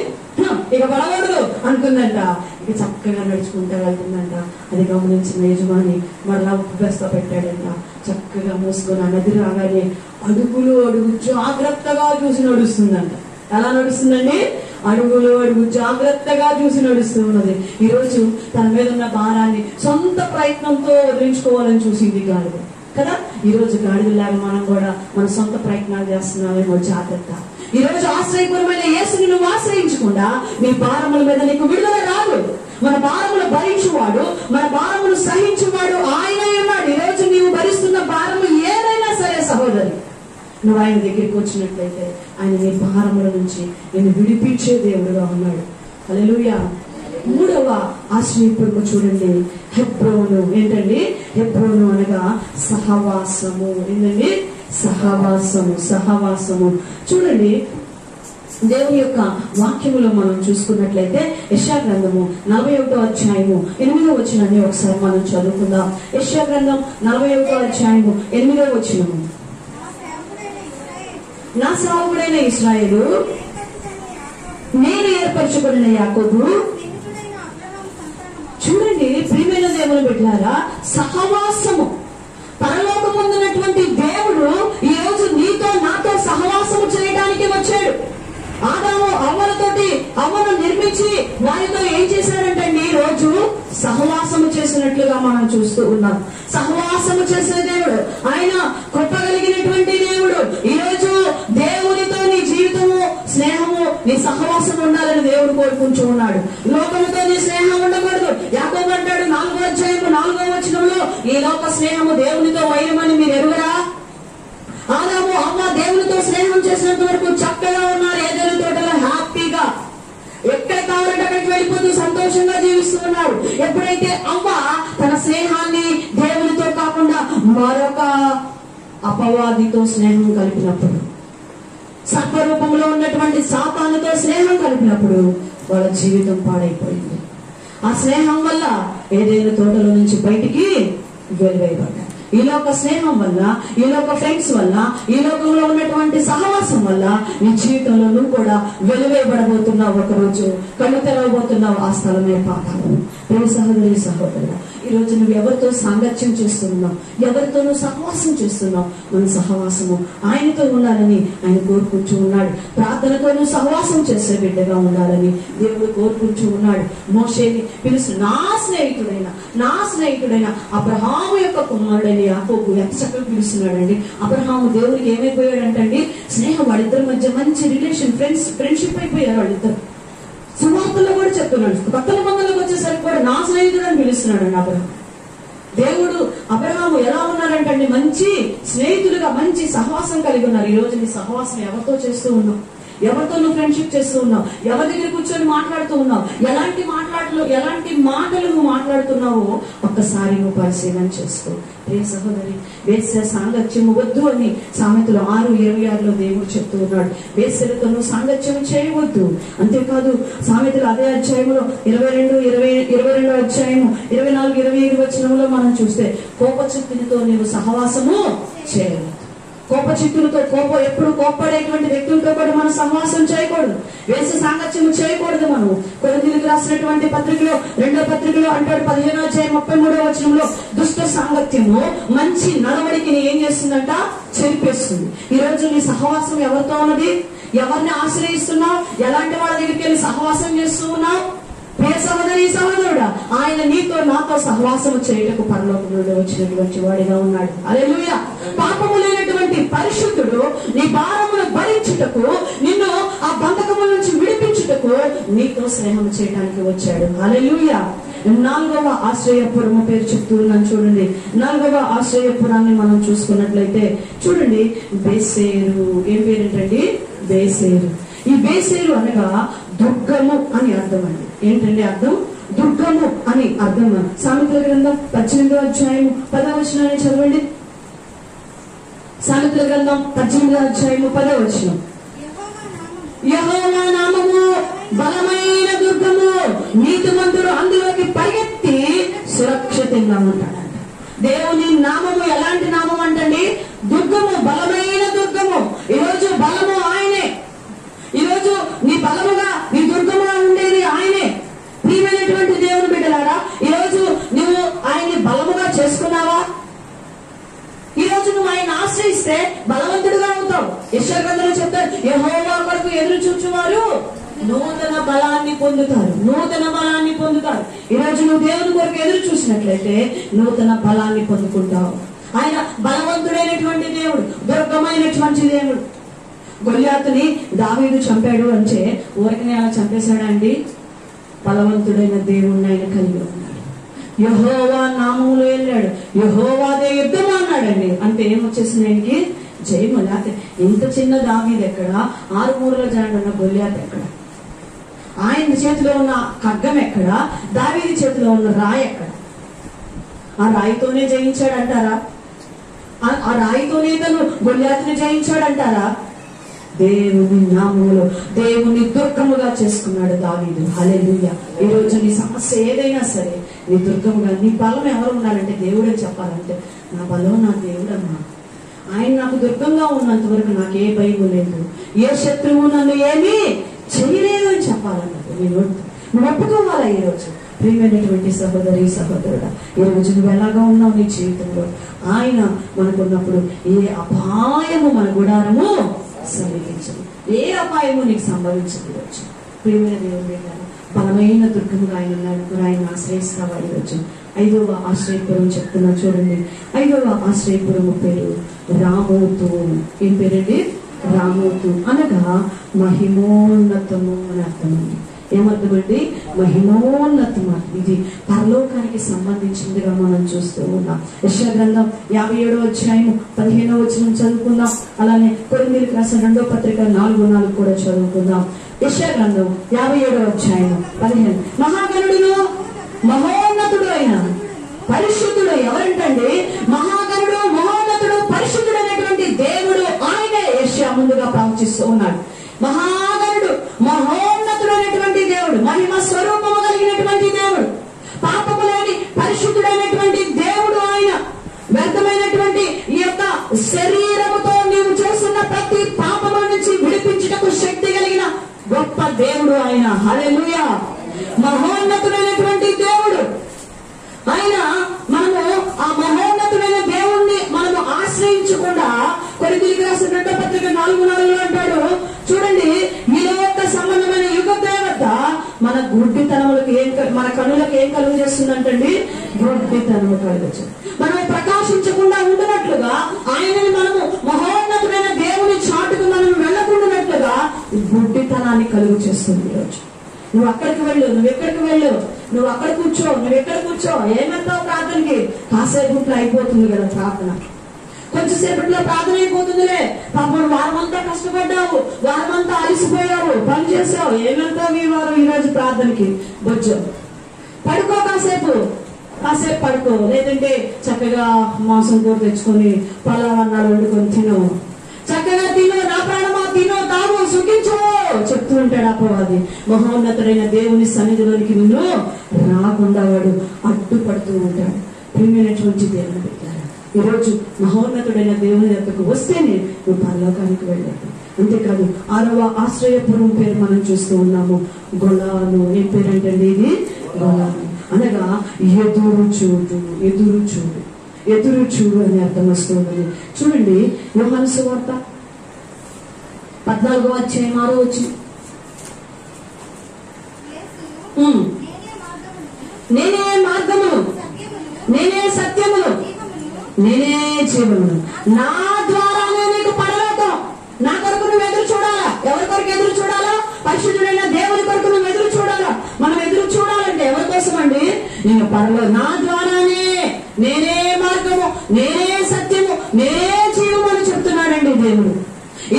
ఇక పడకూడదు అనుకుందంట. ఇక చక్కగా నడుచుకుంటా వెళ్తుందంట. అది గమనించిన యజమాని మరలా ఉప్పు బస్తా పెట్టాడంట. చక్కగా మూసుకొని ఆ నది రాగానే అడుగులు అడుగు జాగ్రత్తగా చూసి నడుస్తుందంట. ఎలా నడుస్తుందండి? అడుగులు అడుగు జాగ్రత్తగా చూసి నడుస్తూ ఉన్నది. ఈరోజు తన మీద ఉన్న భారాన్ని సొంత ప్రయత్నంతో వదిలించుకోవాలని చూసింది గాడిద కదా. ఈరోజు గాడిదలాగా మనం కూడా మన సొంత ప్రయత్నాలు చేస్తున్నామేమో, జాగ్రత్త. ఈ రోజు ఆశ్రయపరమైన యేసుని నువ్వు ఆశ్రయించకుండా నీ భారముల మీద నీకు విడుదల రాదు. మన భారములు భరించువాడు, మన భారములు సహించువాడు ఆయన ఉన్నాడు. ఈ రోజు నీవు భరిస్తున్న భారము ఏదైనా సరే సహోదరి, నువ్వు ఆయన దగ్గరికి వచ్చినట్లయితే ఆయన నీ భారముల నుంచి నేను విడిపించే దేవుడుగా ఉన్నాడు. హల్లెలూయా. మూడవ ఆశ్రయపురము చూడండి, హెబ్రోను. ఏంటండి హెబ్రోను అనగా? సహవాసము. ఏంటండి? సహవాసము. సహవాసము చూడండి. దేవుని యొక్క వాక్యములో మనం చూసుకున్నట్లయితే యెషయా గ్రంథము 41వ అధ్యాయము 8వ వచనాన్ని ఒకసారి మనం చదువుకుందాం. యెషయా గ్రంథం 41వ అధ్యాయము 8వ వచనము. నా సేవకుడైన ఇశ్రాయేలు, నేను ఏర్పరచుకున్న యాకోబు. చూడండి ప్రియమైన దేవుని బిడ్డలారా, సహవాసము. పరలోకముందున్నటువంటి దేవుడు ఈ రోజు నీతో నాతో సహవాసము చేయడానికి వచ్చాడు. ఆదాము అవ్వలతోటి అవ్వను నిర్మించి వారితో ఏం చేశాడంటే ఈ రోజు సహవాసము చేసినట్లుగా మనం చూస్తూ ఉన్నాం. సహవాసము చేసే దేవుడు ఆయన, కృపగలిగినటువంటి దేవుడు. ఈ రోజు దేవునితో నీ జీవితము, స్నేహము, నీ సహవాసం ఉండాలని దేవుడు కోరుకుంటూ ఉన్నాడు. లోకముతో నీ స్నేహం ఉండకూడదు. యాకోబు అంటాడు 4వ అధ్యాయము 4వ వచనంలో, ఈ లోక స్నేహము దేవునితో వైరమని మీరు ఎరుగరా? ఆదాము అమ్మ దేవునితో స్నేహం చేసినంత వరకు చక్కగా ఉన్నారు. ఏదైనా తోటలో హ్యాపీగా ఎక్కడ కావాలంటే అక్కడికి వెళ్ళిపోతూ సంతోషంగా జీవిస్తూ ఉన్నారు. ఎప్పుడైతే అమ్మ తన స్నేహాన్ని దేవునితో కాకుండా మరొక అపవాదితో స్నేహం కలిపినప్పుడు, సర్పరూపంలో ఉన్నటువంటి సాతానుతో స్నేహం కలిపినప్పుడు వాళ్ళ జీవితం పాడైపోయింది. ఆ స్నేహం వల్ల ఏదైనా తోటలో నుంచి బయటికి వెలువైపడ్డారు. ఈ లోక స్నేహం వల్ల, ఈ లోక ఫ్రెండ్స్ వల్ల, ఈ లోకంలో ఉన్నటువంటి సహవాసం వల్ల నీ జీవితంలో నువ్వు కూడా వెలువైపడబోతున్నావు. ఒకరోజు కళ్ళు తెరవబోతున్నావు. ఆ స్థలమే పాతాళం. ప్రియ సహోదరి సహోదరుడా, ఈ రోజు నువ్వు ఎవరితో సాంగత్యం చేస్తున్నావు, ఎవరితో నువ్వు సహవాసం చేస్తున్నావు? మన సహవాసము ఆయనతో ఉండాలని ఆయన కోరుకుంటూ ఉన్నాడు. ప్రార్థనతో నువ్వు సహవాసం చేసే బిడ్డగా ఉండాలని దేవుడు కోరుకుంటూ ఉన్నాడు. మోషేని పిలుస్తూ నా స్నేహితుడైన అబ్రహాము యొక్క కుమారుడైన యాకోబు ఎంత చక్కగా పిలుస్తున్నాడండి. అబ్రహాము దేవుడికి ఏమైపోయాడంటండి? స్నేహం. వాళ్ళిద్దరి మధ్య మంచి రిలేషన్, ఫ్రెండ్షిప్ అయిపోయారు వాళ్ళిద్దరు. సువార్తల్లో కూడా చెప్తున్నాడు. కొత్త నిబంధనలకు వచ్చేసరికి కూడా నా స్నేహితుడు అని పిలుస్తున్నాడు అండి అబ్రహాం. దేవుడు అబ్రహాము ఎలా ఉన్నారంటే మంచి స్నేహితులుగా, మంచి సహవాసం కలిగి ఉన్నారు. ఈ రోజు నీ సహవాసం ఎవరితో చేస్తూ ఉన్నావు? ఎవరితో నువ్వు ఫ్రెండ్షిప్ చేస్తూ ఉన్నావు? ఎవరి దగ్గర కూర్చొని మాట్లాడుతూ ఉన్నావు? ఎలాంటి మాటలు నువ్వు మాట్లాడుతున్నావో ఒక్కసారి నువ్వు పరిశీలన చేసుకో. ప్రియ సహోదరి, వేశ్య సాంగత్యము వద్దు అని సామెతలు 6:26లో దేవుడు చెప్తూ ఉన్నాడు. వేశ్యలతో నువ్వు సాంగత్యం చేయవద్దు. అంతేకాదు సామెతలు అదే అధ్యాయంలో 22వ అధ్యాయము 24-25 వచనంలో మనం చూస్తే కోపచిత్తునితో నీవు సహవాసము చేయవద్దు. కోపచిత్తులతో, ఎప్పుడు కోప్పడేటువంటి వ్యక్తులతో కూడా మనం సహవాసం చేయకూడదు. వేసే సాంగత్యము చేయకూడదు. మనం కొరింథీయులకు రాసినటువంటి పత్రికలో 2వ పత్రికలో అంటాడు 15వ అధ్యాయం 33వ వచనంలో, దుష్ట సాంగత్యము మంచి నడవడికిని ఏం చేస్తుందంట? చెరిపేస్తుంది. ఈ రోజు నీ సహవాసం ఎవరితో ఉన్నది? ఎవరిని ఆశ్రయిస్తున్నావు? ఎలాంటి వాళ్ళ దగ్గరికి వెళ్ళి సహవాసం చేస్తూ ఉన్నావు? ప్రియ సహోదరి సహోదరుడా, ఆయన నీతో నాతో సహవాసము చేయటకు పరలోకం నుండి వచ్చినటువంటి వాడిగా ఉన్నాడు. హల్లెలూయా. పాపము లేనటువంటి పరిశుద్ధుడు నీ భారమును భరించుటకు, నిన్ను ఆ బంధకముల నుంచి విడిపించుటకు నీతో స్నేహం చేయడానికి వచ్చాడు. హల్లెలూయా. 4వ ఆశ్రయపురము పేరు చెప్తూ ఉన్నాను చూడండి. 4వ ఆశ్రయపురాన్ని మనం చూసుకున్నట్లయితే చూడండి, బేసేరు. ఏం పేరేంటండి? బేసేరు. ఈ బేసేరు అనగా దుర్గము అని అర్థం అండి. ఏంటండి అర్థం? దుర్గము అని అర్థం. సామెతల గ్రంథం 18వ అధ్యాయము 10వ వచనాన్ని చదవండి. సామెతల గ్రంథం 18వ అధ్యాయము 10వ వచనం. యెహోవా నామము బలమైన దుర్గము, నీతిమంతుడు అందులోకి పరిగెత్తి సురక్షితంగా ఉంటాడంట. దేవుని నామము ఎలాంటి నామం అంటండి? దుర్గము, బలమైన దుర్గము. ఈరోజు బలము ఆయనే. ఈరోజు నీ బలముగా, నీ దుర్గముగా ఉండేది ఆయనే. ప్రియమైనటువంటి దేవుని బిడ్డలారా, ఈరోజు నువ్వు ఆయన్ని బలముగా చేసుకున్నావా? ఈరోజు నువ్వు ఆయన ఆశ్రయిస్తే బలవంతుడుగా అవుతావు. యెషయా గ్రంథంలో చెప్తారు, యెహోవా కొరకు ఎదురు చూచువారు నూతన బలాన్ని పొందుతారు. నూతన బలాన్ని పొందుతారు. ఈరోజు నువ్వు దేవుని కొరకు ఎదురు చూసినట్లయితే నూతన బలాన్ని పొందుకుంటావు. ఆయన బలవంతుడైనటువంటి దేవుడు, దుర్గమైనటువంటి దేవుడు. గొల్యాతుని దావీదు చంపాడు అంటే ఊరికనే అలా చంపేశాడా అండి? బలవంతుడైన దేవుణ్ణి ఆయన కలిగి ఉన్నాడు. యెహోవా నామములో వెళ్ళాడు, యెహోవాదే యుద్ధం అన్నాడండి. అంటే ఏమొచ్చేసింది ఆయనకి? జయము. లేకపోతే ఇంత చిన్న దావీదు ఎక్కడ, 6 మూరల జాండ ఉన్న గొల్యాత్ ఎక్కడ? ఆయన చేతిలో ఉన్న ఖడ్గం ఎక్కడ? దావీదు చేతిలో ఉన్న రాయి ఎక్కడ? ఆ రాయితోనే జయించాడంటారా? ఆ రాయితోనే తను గొల్యాతుని జయించాడంటారా? దేవుని నామములో దేవుని దుర్గముగా చేసుకున్నాడు దావీదు. హల్లెలూయా. ఈ రోజు నీ సమస్య ఏదైనా సరే నీ దుర్గముగా, నీ బలం ఎవరు ఉన్నారంటే దేవుడే చెప్పాలంటే, నా బలం నా దేవుడమ్మా. ఆయన నాకు దుర్గంగా ఉన్నంత వరకు నాకు ఏ భయం లేదు, ఏ శత్రువు నన్ను ఏమీ చేయలేదు అని చెప్పాలన్నది నువ్వు ఒప్పుకోవాలా? ఈ రోజు ప్రియమైనటువంటి సహోదరి సహోదరుడా, ఈ రోజు నువ్వు ఎలాగా ఉన్నావు నీ జీవితంలో? ఆయన మనకున్నప్పుడు ఏ అపాయము మన గుడారము సమీపించదు, ఏ అపాయము నీకు సంభవించదు. వచ్చు ప్రియమైన దేవుని బలమైన దుర్గముగా ఆయన ఉన్నాడు. ఆయన ఆశ్రయిస్తావా? ఈ రోజు 5వ ఆశ్రయపురం చెప్తున్నా చూడండి. 5వ ఆశ్రయపురము పేరు రామోతు. ఏం పేరండి? రామోతు అనగా మహిమోన్నతము అని అర్థమండి. ఏమర్థమండి? మహిమోన్నతము. ఇది పరలోకానికి సంబంధించిందిగా మనం చూస్తూ ఉన్నాం. యెషయా గ్రంథం 57వ అధ్యాయము 15వ వచనం చదువుకుందాం. అలానే కొరింథీయులకు రాసిన 2వ పత్రిక 4:4 కూడా చదువుకుందాం. యెషయా గ్రంథం 57వ అధ్యాయం 15. మహాగణుడును మహోన్నతుడు అయిన పరిశుద్ధుడు ఎవరంటండి? మహాగణుడు, మహోన్నతుడు, పరిశుద్ధుడు అనేటువంటి దేవుడు ఆయనే యెషయా ముందుగా ప్రవచిస్తూ ఉన్నాడు. మహాగణుడు, మహోన్నతుడు అనేటువంటి దేవుడు, మహిమ స్వరూపము కలిగినటువంటి దేవుడు, పాపము లేని పరిశుద్ధుడైనటువంటి దేవుడు ఆయన. వ్యర్థమైనటువంటి ఈ యొక్క శరీరముతో నీవు చేస్తున్న ప్రతి పాపము నుంచి విడిపించుటకు శక్తి కలిగిన గొప్ప దేవుడు ఆయన. హల్లెలూయా. మహోన్నతుడైనటువంటి దేవుడు ఆయన. మనము ఆ మహోన్నతుడైన దేవుణ్ణి మనము ఆశ్రయించకుండా, కొరింథీయులకు రాసిన 2వ పత్రిక 4:4 అంటాడు చూడండి, ఈ లోక సంబంధమైన యుగ దేవత మన గుడ్డితనములకు మన కనులకు ఏం కలుగు చేస్తుందంటండి? గుడ్డితనము కలుగచ్చు. మనం ప్రకాశించకుండా ఉండినట్లుగా, ఆయనని మనము మహోన్నతుడైన దేవుని చాటుకు మనం వెళ్ళకుండానట్లుగా గుడ్డితనాన్ని కలుగు చేస్తుంది. ఈరోజు నువ్వు అక్కడికి వెళ్ళు, నువ్వు ఎక్కడికి వెళ్ళు, నువ్వు అక్కడ కూర్చో, నువ్వు ఎక్కడ కూర్చో, ఏమంటావు ప్రార్థనకి? కాసేపుట్లో అయిపోతుంది కదా ప్రార్థన, కొంచెంసేపట్లో ప్రార్థన అయిపోతుందిలే. పాపం వారమంతా కష్టపడ్డావు, వారమంతా అలసిపోయావు, పని చేసావు, ఏమంటావు ఈ వారం ఈ రోజు ప్రార్థనకి? బొజ్జు పడుకో, కాసేపు పడుకో. లేదంటే చక్కగా మాంసం కూర తెచ్చుకొని పలావన్నాలు వండుకొని తిను, చక్కగా తిను, నా ప్రాణమా తిను, తాగు, సుఖించు చెప్తూ ఉంటాడు అపవాది. మహోన్నతుడైన దేవుని సన్నిధిలోనికి నిన్ను రాకుండా వాడు అడ్డుపడుతూ ఉంటాడు. ప్రియమైనటువంటి దేవుని పెట్టారు. ఈరోజు మహోన్నతుడైన దేవుని దగ్గరకు వస్తేనే నువ్వు పరలోకానికి వెళ్ళాడు. అంతేకాదు 6వ ఆశ్రయపురం పేరు మనం చూస్తూ ఉన్నాము, గొలాను. ఏం పేరంటే ఇది? గొలాను అనగా ఎదురు చూడు. ఎదురు చూడు, ఎదురు చూడు అని అర్థం వస్తుంది. చూడండి, యోహాను సువార్త 14వ అధ్యాయం 6వ వచనం. నేనే మార్గమును, నేనే సత్యమును, నేనే జీవమును. నా ద్వారానే నీకు పరలోకం. నా కొరకు నువ్వు ఎదురు చూడాలా? ఎవరి కొరకు ఎదురు చూడాలా? పరిశుద్ధుడైన దేవుని కొరకు నువ్వు ఎదురు చూడాలా? మనం ఎదురు చూడాలంటే ఎవరి కోసం అండి? నేను నా ద్వారానే, నేనే మార్గము, నేనే సత్యము, నేనే జీవము అని చెప్తున్నాడండి దేవుడు.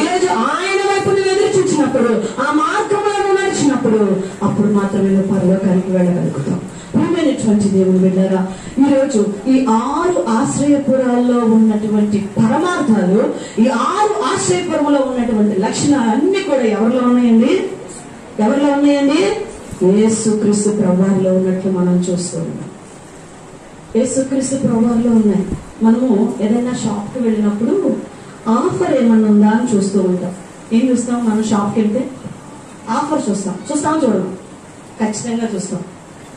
ఈరోజు ఆయన వైపు నువ్వు ఎదురు చూసినప్పుడు, ఆ మార్గంలో నడిచినప్పుడు, అప్పుడు మాత్రమే నువ్వు పరలోకానికి వెళ్ళగలుగుతాం. ప్రియమైనటువంటి దేవుని బిడ్డలారా, ఈరోజు ఈ 6 ఆశ్రయపురాల్లో ఉన్నటువంటి పరమార్థాలు, ఈ 6 ఆశ్రయపురంలో ఉన్నటువంటి లక్షణాలన్నీ కూడా ఎవరిలో ఉన్నాయండి? ఎవరిలో ఉన్నాయండి? యేసుక్రీస్తు ప్రభువులో ఉన్నట్లు మనం చూస్తూ ఉన్నాం. యేసుక్రీస్తు ప్రభువులో ఉన్నాయి. మనము ఏదైనా షాప్ కి వెళ్ళినప్పుడు ఆఫర్ ఏమన్నా ఉందా అని చూస్తూ ఉంటాం. ఏం చూస్తాం? మనం షాప్కి వెళ్తే ఆఫర్ చూస్తాం చూడడం ఖచ్చితంగా చూస్తాం.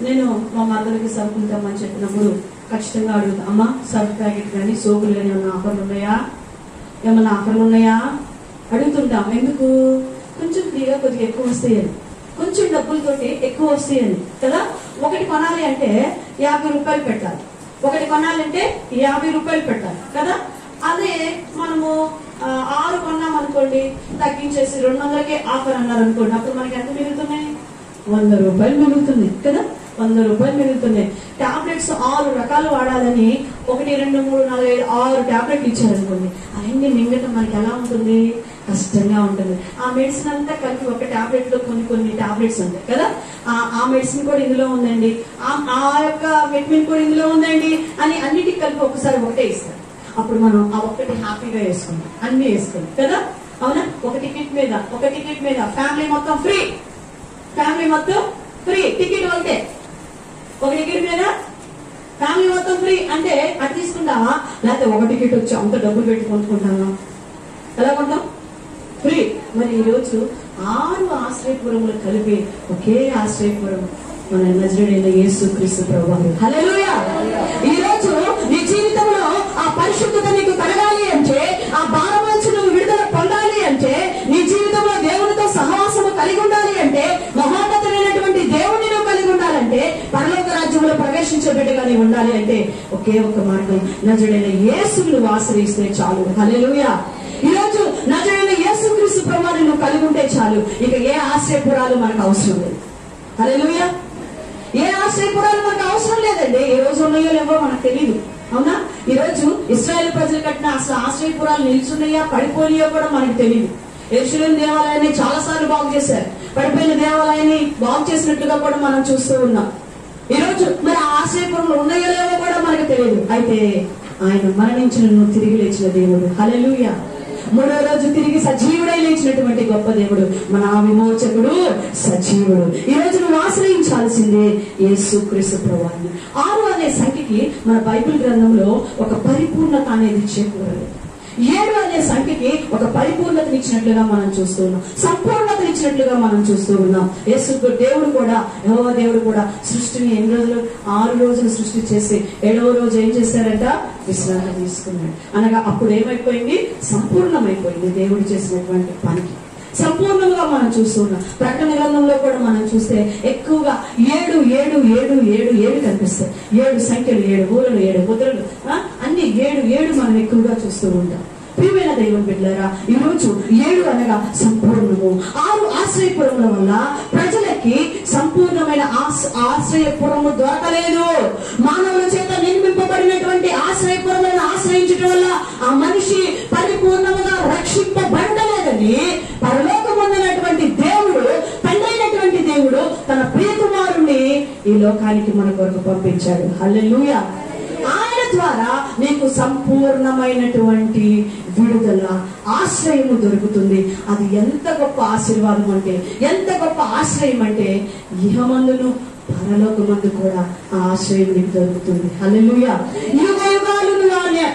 నేను మా మదర్కి సరుకులు తెమ్మని చెప్పినప్పుడు ఖచ్చితంగా అడుగుతా, అమ్మా సర్ఫ్ ప్యాకెట్ కానీ సోపులు కానీ ఏమన్నా ఆఫర్లు ఉన్నాయా అడుగుతుంటాం. ఎందుకు? కొంచెం ఫ్రీగా కొద్దిగా ఎక్కువ వస్తాయని, కొంచెం డబ్బులతోటి ఎక్కువ వస్తాయని కదా. ఒకటి కొనాలి అంటే 50 రూపాయలు పెట్టాలి, ఒకటి కొనాలంటే 50 రూపాయలు పెట్టాలి కదా. అదే మనము 6 కొన్నాం అనుకోండి, తగ్గించేసి 200కే ఆఫర్ అన్నారు అనుకోండి, అప్పుడు మనకి ఎంత మిగులుతున్నాయి? 100 రూపాయలు మిగులుతుంది కదా. 100 రూపాయలు మిగులుతున్నాయి. టాబ్లెట్స్ 6 రకాలు వాడాలని 1, 2, 3, 4, 5, 6 టాబ్లెట్లు ఇచ్చారనుకోండి, అవన్నీ మింగటం మనకి ఎలా ఉంటుంది? కష్టంగా ఉంటుంది. ఆ మెడిసిన్ అంతా కలిపి ఒక టాబ్లెట్ లో కొన్ని టాబ్లెట్స్ ఉంటాయి కదా. ఆ మెడిసిన్ కూడా ఇందులో ఉందండి, ఆ యొక్క విటమిన్ కూడా ఇందులో ఉందండి అని అన్నిటికి కలిపి ఒకసారి ఒకటే ఇస్తారు. అప్పుడు మనం ఆ ఒక్కటి హ్యాపీగా వేసుకుంటాం, అన్ని వేసుకుంటాం కదా. అవునా? ఒక టికెట్ మీద ఫ్యామిలీ మొత్తం ఫ్రీ, టికెట్ ఒకటే. ఒక టికెట్ మీద ఫ్యామిలీ మొత్తం ఫ్రీ అంటే అది తీసుకుంటావా? లేకపోతే ఒక టికెట్ వచ్చి అంత డబ్బులు పెట్టి కొనుక్కుంటావా? ఎలా కొంటాం? ఫ్రీ. మరి ఈరోజు 6 ఆశ్రయపురములు కలిపి ఒకే ఆశ్రయపురం మన నజరేయుడైన యేసుక్రీస్తు ప్రభువు. హల్లెలూయా. ఈరోజు నీ జీవితంలో ఆ పరిశుద్ధత నీకు కలగాలి అంటే, ఆ భారం నుంచి నువ్వు విడుదల పొందాలి అంటే, నీ జీవితంలో దేవునితో సహవాసము కలిగి ఉండాలి అంటే, మహోన్నతుడైనటువంటి దేవుడిని నువ్వు కలిగి ఉండాలంటే, పరలోక రాజ్యంలో ప్రవేశించే బిడ్డగా నీవు ఉండాలి అంటే ఒకే ఒక మార్గం, నజరేయుడైన యేసుని నువ్వు ఆశ్రయిస్తే చాలు. హల్లెలూయా. ఈరోజు నజరేయుడైన యేసుక్రీస్తు ప్రభువుని నువ్వు కలిగి ఉంటే చాలు. ఇక ఏ ఆశ్రయపురాలు మనకు అవసరం లేదు. హల్లెలూయా. ఏ ఆశ్రయపురాలు మనకు అవసరం లేదండి. ఏ రోజు ఉన్నాయో లేవో మనకు తెలియదు. అవునా? ఈ రోజు ఇశ్రాయేలు ప్రజలు కట్టిన అసలు ఆశ్రయపురాలు నిల్చున్నాయా పడిపోయినాయో కూడా మనకు తెలియదు. యెరూషలేము దేవాలయాన్ని చాలా సార్లు బాగు చేశారు, పడిపోయిన దేవాలయాన్ని బాగు చేసినట్లుగా కూడా మనం చూస్తూ ఉన్నాం. ఈ రోజు మరి ఆ ఆశ్రయపురంలో ఉన్నాయో లేవో కూడా మనకు తెలియదు. అయితే ఆయన మరణించిన తిరిగి లేచిన దేవుడు. హల్లెలూయా. 3వ రోజు తిరిగి సజీవుడై లేచినటువంటి గొప్ప దేవుడు, మన విమోచకుడు, సజీవుడు. ఈ రోజు నువ్వు ఆశ్రయించాల్సిందే యేసుక్రీస్తు ప్రభువుని. 6 అనే సంఖ్యకి మన బైబిల్ గ్రంథంలో ఒక పరిపూర్ణత అనేది చేకూరలేదు. 7 అనే సంఖ్యకి ఒక పరిపూర్ణతనిచ్చినట్లుగా మనం చూస్తూ ఉన్నాం, సంపూర్ణతనిచ్చినట్లుగా మనం చూస్తూ ఉన్నాం. దేవుడు కూడా, యెహోవా దేవుడు కూడా సృష్టిని ఎన్ని రోజులు? 6 రోజులు సృష్టి చేసి 7వ రోజు ఏం చేశారంట? విశ్రాంతి తీసుకున్నాడు. అనగా అప్పుడు ఏమైపోయింది? సంపూర్ణమైపోయింది. దేవుడు చేసినటువంటి పనికి సంపూర్ణంగా మనం చూస్తూ ఉన్నాం. ప్రకటన గ్రంథంలో కూడా మనం చూస్తే ఎక్కువగా 7 7 7 7 7 కనిపిస్తాయి. 7 సంఖ్యలు, 7 ఊరలు, 7 ముద్రలు, అన్ని 7 7 మనం ఎక్కువగా చూస్తూ ఉంటాం. ప్రియమైన దైవం బిడ్డలారా, ఈ రోజు 7 అనగా సంపూర్ణము. 6 ఆశ్రయపురముల వల్ల ప్రజలకి సంపూర్ణమైన ఆశ్రయపురము దొరకలేదు. మానవుల చేత నిర్మింపబడినటువంటి ఆశ్రయపురములను ఆశ్రయించడం వల్ల ఆ మనిషి పరిపూర్ణముగా రక్షింపబడలేదని పరలోకమున్నటువంటి దేవుడు, తండ్రైనటువంటి దేవుడు తన ప్రియకుమారుణ్ణి ఈ లోకానికి మన కొరకు పంపించాడు. హల్లెలూయా. ఆయన ద్వారా నీకు సంపూర్ణమైనటువంటి విడుదల, ఆశ్రయము దొరుకుతుంది. అది ఎంత గొప్ప ఆశీర్వాదం అంటే, ఎంత గొప్ప ఆశ్రయం అంటే, ఇహమందును పరలోకమందు కూడా ఆ ఆశ్రయం నీకు దొరుకుతుంది. హల్లెలూయా. యుగ యుగాలు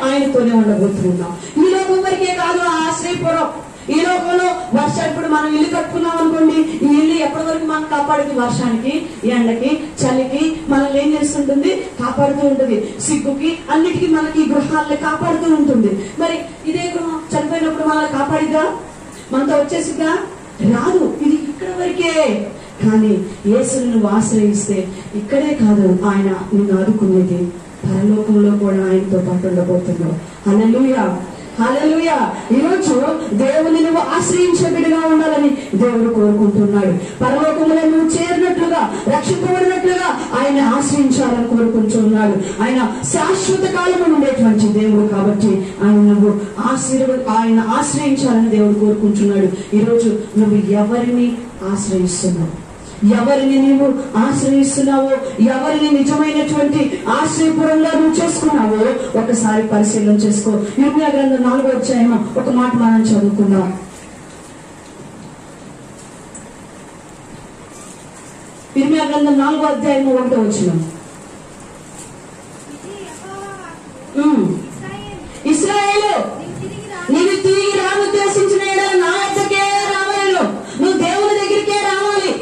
ఆయనతోనే ఉండబోతున్నాం. ఈ లోకం వరకే కాదు ఆ ఆశ్రయపురం. ఈ లోకంలో ఇప్పుడు మనం ఇల్లు కట్టుకున్నాం అనుకోండి, ఈ ఇల్లు ఎప్పటి వరకు మనం కాపాడుతుంది? వర్షానికి, ఎండకి, చలికి మనల్ని ఏం చేస్తుంటుంది? కాపాడుతూ ఉంటుంది. సిగ్గుకి, అన్నిటికీ మనకి గృహాలని కాపాడుతూ ఉంటుంది. మరి ఇదే గృహం చనిపోయినప్పుడు మనల్ని కాపాడిద్దా? మనతో వచ్చేసిద్దా? రాదు. ఇది ఇక్కడ వరకే. కానీ యేసుని నువ్వు ఆశ్రయిస్తే ఇక్కడే కాదు ఆయన నిన్ను ఆదుకునేది, పరలోకంలో కూడా ఆయనతో పాటు ఉండబోతున్నావు. హల్లెలూయా, హల్లెలూయా. ఈరోజు దేవుని నువ్వు ఆశ్రయించే బిడ్డగా ఉండాలని దేవుడు కోరుకుంటున్నాడు. పరలోకములో నువ్వు చేరినట్లుగా, రక్షింపబడినట్లుగా ఆయన ఆశ్రయించాలని కోరుకుంటున్నాడు. ఆయన శాశ్వత కాలము ఉండేటువంటి దేవుడు కాబట్టి ఆయన ఆశ్రయించాలని దేవుడు కోరుకుంటున్నాడు. ఈరోజు నువ్వు ఎవరిని ఆశ్రయిస్తున్నావు, ఎవరిని నీవు ఆశ్రయిస్తున్నావో, ఎవరిని నిజమైనటువంటి ఆశ్రయపురంలో నువ్వు చేసుకున్నావో ఒకసారి పరిశీలన చేసుకో. ఇర్మియా గ్రంథం 4వ అధ్యాయం ఒక మాట మనం చదువుకుందాం. ఇర్మియా గ్రంథం 4వ అధ్యాయం 1వ వచనం. ఇశ్రాయేలు, నీవు తిరిగి రానుద్దేశించిన ఎడల నా యొద్దకే రావాలి. నువ్వు దేవుని దగ్గరికే రావాలి.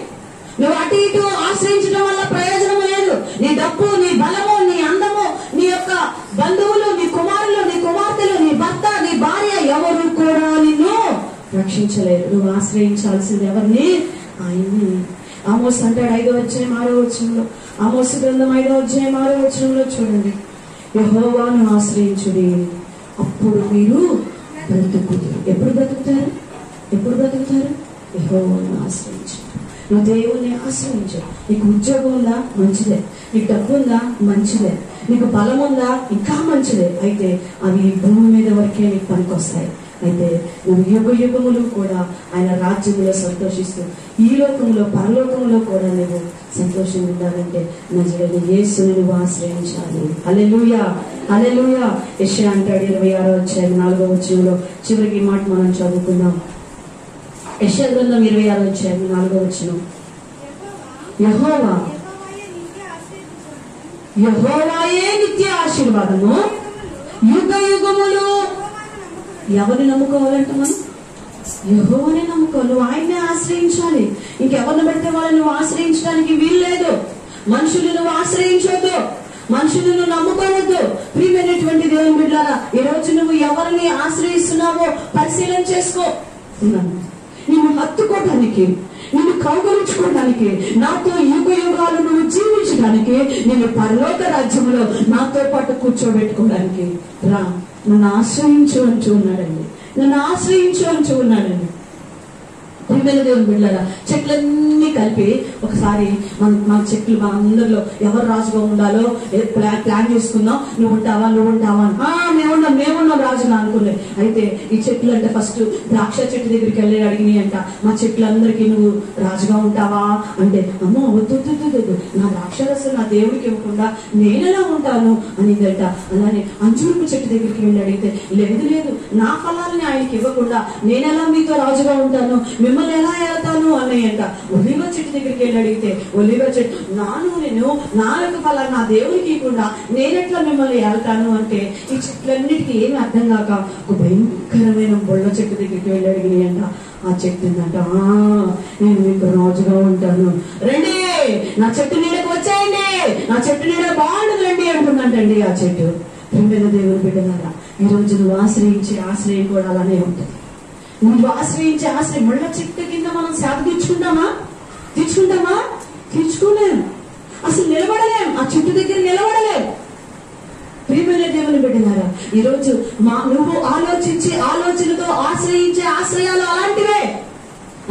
నువ్వు అటు ఇటు ఆశ్రయించడం వల్ల ప్రయోజనం లేదు. నీ డబ్బు, నీ బలము, నీ అందము, నీ యొక్క బంధువులు, నీ కుమారులు, నీ కుమార్తెలు, నీ భర్త, నీ భార్య ఎవరు కూడా నిన్ను రక్షించలేరు. నువ్వు ఆశ్రయించాల్సింది ఎవరిని? ఆయన్ని. ఆమోస్ అంటాడు 5వ అధ్యాయం 6వ వచనంలో, ఆమోస్ గ్రంథం 5వ అధ్యాయం 6వ వచనంలో చూడండి, యెహోవాను ఆశ్రయించుడి అప్పుడు మీరు బ్రతుకుతారు. ఎప్పుడు బ్రతుకుతారు? ఎప్పుడు బ్రతుకుతారు? యెహోవాను ఆశ్రయించు. నువ్వు దేవుణ్ణి ఆశ్రయించు. నీకు ఉద్యోగం ఉందా? మంచిదే. నీకు డబ్బు ఉందా? మంచిదే. నీకు బలం ఉందా? ఇంకా మంచిదే. అయితే అవి భూమి మీద వరకే నీకు పనికొస్తాయి. అయితే నువ్వు యుగ యుగములు కూడా ఆయన రాజ్యంలో సంతోషిస్తూ ఈ లోకంలో పరలోకంలో కూడా నువ్వు సంతోషంగా ఉండాలంటే నజరేయుడైన యేసుని నువ్వు ఆశ్రయించాలి. హల్లెలూయా, హల్లెలూయా. యెషయా అంటాడు 26వ అధ్యాయం 4వ వచనంలో, చివరికి మాట మనం చదువుకుందాం. యెషయా గ్రంథం 26వ అధ్యాయం 4వ వచనం, యెహోవాయే నిత్య ఆశీర్వాదము, యుగ యుగములు. ఎవరిని నమ్ముకోవాలంటే మనం యెహోవానే నమ్ముకోవాలి. నువ్వు ఆయన్నే ఆశ్రయించాలి. ఇంకెవరిని పెడితే వాళ్ళని నువ్వు ఆశ్రయించడానికి వీల్లేదు. మనుషులు నువ్వు ఆశ్రయించవద్దు, మనుషులను నమ్ముకోవద్దు. ప్రియమైనటువంటి దేవుని బిడ్డలారా, ఈ రోజు నువ్వు ఎవరిని ఆశ్రయిస్తున్నావో పరిశీలన చేసుకో. నిన్ను హత్తుకోవడానికి, నిన్ను కౌగలించుకోవడానికి, నాతో యుగ యుగాలు నువ్వు జీవించడానికి, నిన్ను పరలోక రాజ్యంలో నాతో పాటు కూర్చోబెట్టుకోవడానికి రా, నన్ను ఆశ్రయించు అంటూ ఉన్నాడండి. నన్ను ఆశ్రయించు అంటూ ఉన్నాడండి. ప్రియమైన దేవుని బిడ్డలారా, చెట్లన్నీ కలిపి ఒకసారి మన చెట్లు మన అందరిలో ఎవరు రాజుగా ఉండాలో ప్లాన్ చేసుకుందాం. నువ్వు ఉంటావా, నువ్వు ఉంటావా? మేమున్నాం రాజుగా అనుకునే. అయితే ఈ చెట్లు అంటే ఫస్ట్ ద్రాక్ష చెట్టు దగ్గరికి వెళ్ళి అడిగినాయి అంట, మా చెట్లందరికీ నువ్వు రాజుగా ఉంటావా అంటే, అమ్మో వద్దు, నా ద్రాక్షరసం నా దేవుడికి ఇవ్వకుండా నేనెలా ఉంటాను అనిందంట. అలానే అంజూరపు చెట్టు దగ్గరికి వెళ్ళి అడిగితే, లేదు నా ఫలాలని ఆయనకి ఇవ్వకుండా నేనెలా మీతో రాజుగా ఉంటాను, మిమ్మల్ని ఎలా వెళ్తాను అన్నాయంట. ఒలివ చెట్టు దగ్గరికి వెళ్ళి అడిగితే, ఒలివ చెట్టు నేను నా యొక్క ఫలాన్ని నా దేవుడికి ఇవ్వకుండా నేనెట్లా మిమ్మల్ని వెళ్తాను అంటే, ఈ చెట్లన్నిటికీ ఏమి అర్థం కాక ఒక భయంకరమైన బొళ్ళ చెట్టు దగ్గరికి వెళ్ళి అడిగినాయంట. ఆ చెట్టు ఉందంట, నేను మీకు రాజుగా ఉంటాను, రండి నా చెట్టు నీడకు వచ్చేయండి, నా చెట్టు నీడ బాగుండదు రండి అంటుందంటండి ఆ చెట్టు. ప్రియమైన దేవుని బిడ్డలారా, ఈ రోజు నువ్వు ఆశ్రయించే ఆశ్రయం కూడా అలానే ఉంటుంది. నువ్వు ఆశ్రయించే ఆశ్రయం ముళ్ళ చెట్టు కింద మనం సేద తీర్చుకోలేం. అసలు నిలబడలేం, ఆ చెట్టు దగ్గర నిలబడలేం. ప్రియమైన దేవుని బిడ్డలారా, ఈరోజు నువ్వు ఆలోచించే ఆలోచనతో ఆశ్రయించే ఆశ్రయాలు అలాంటివే.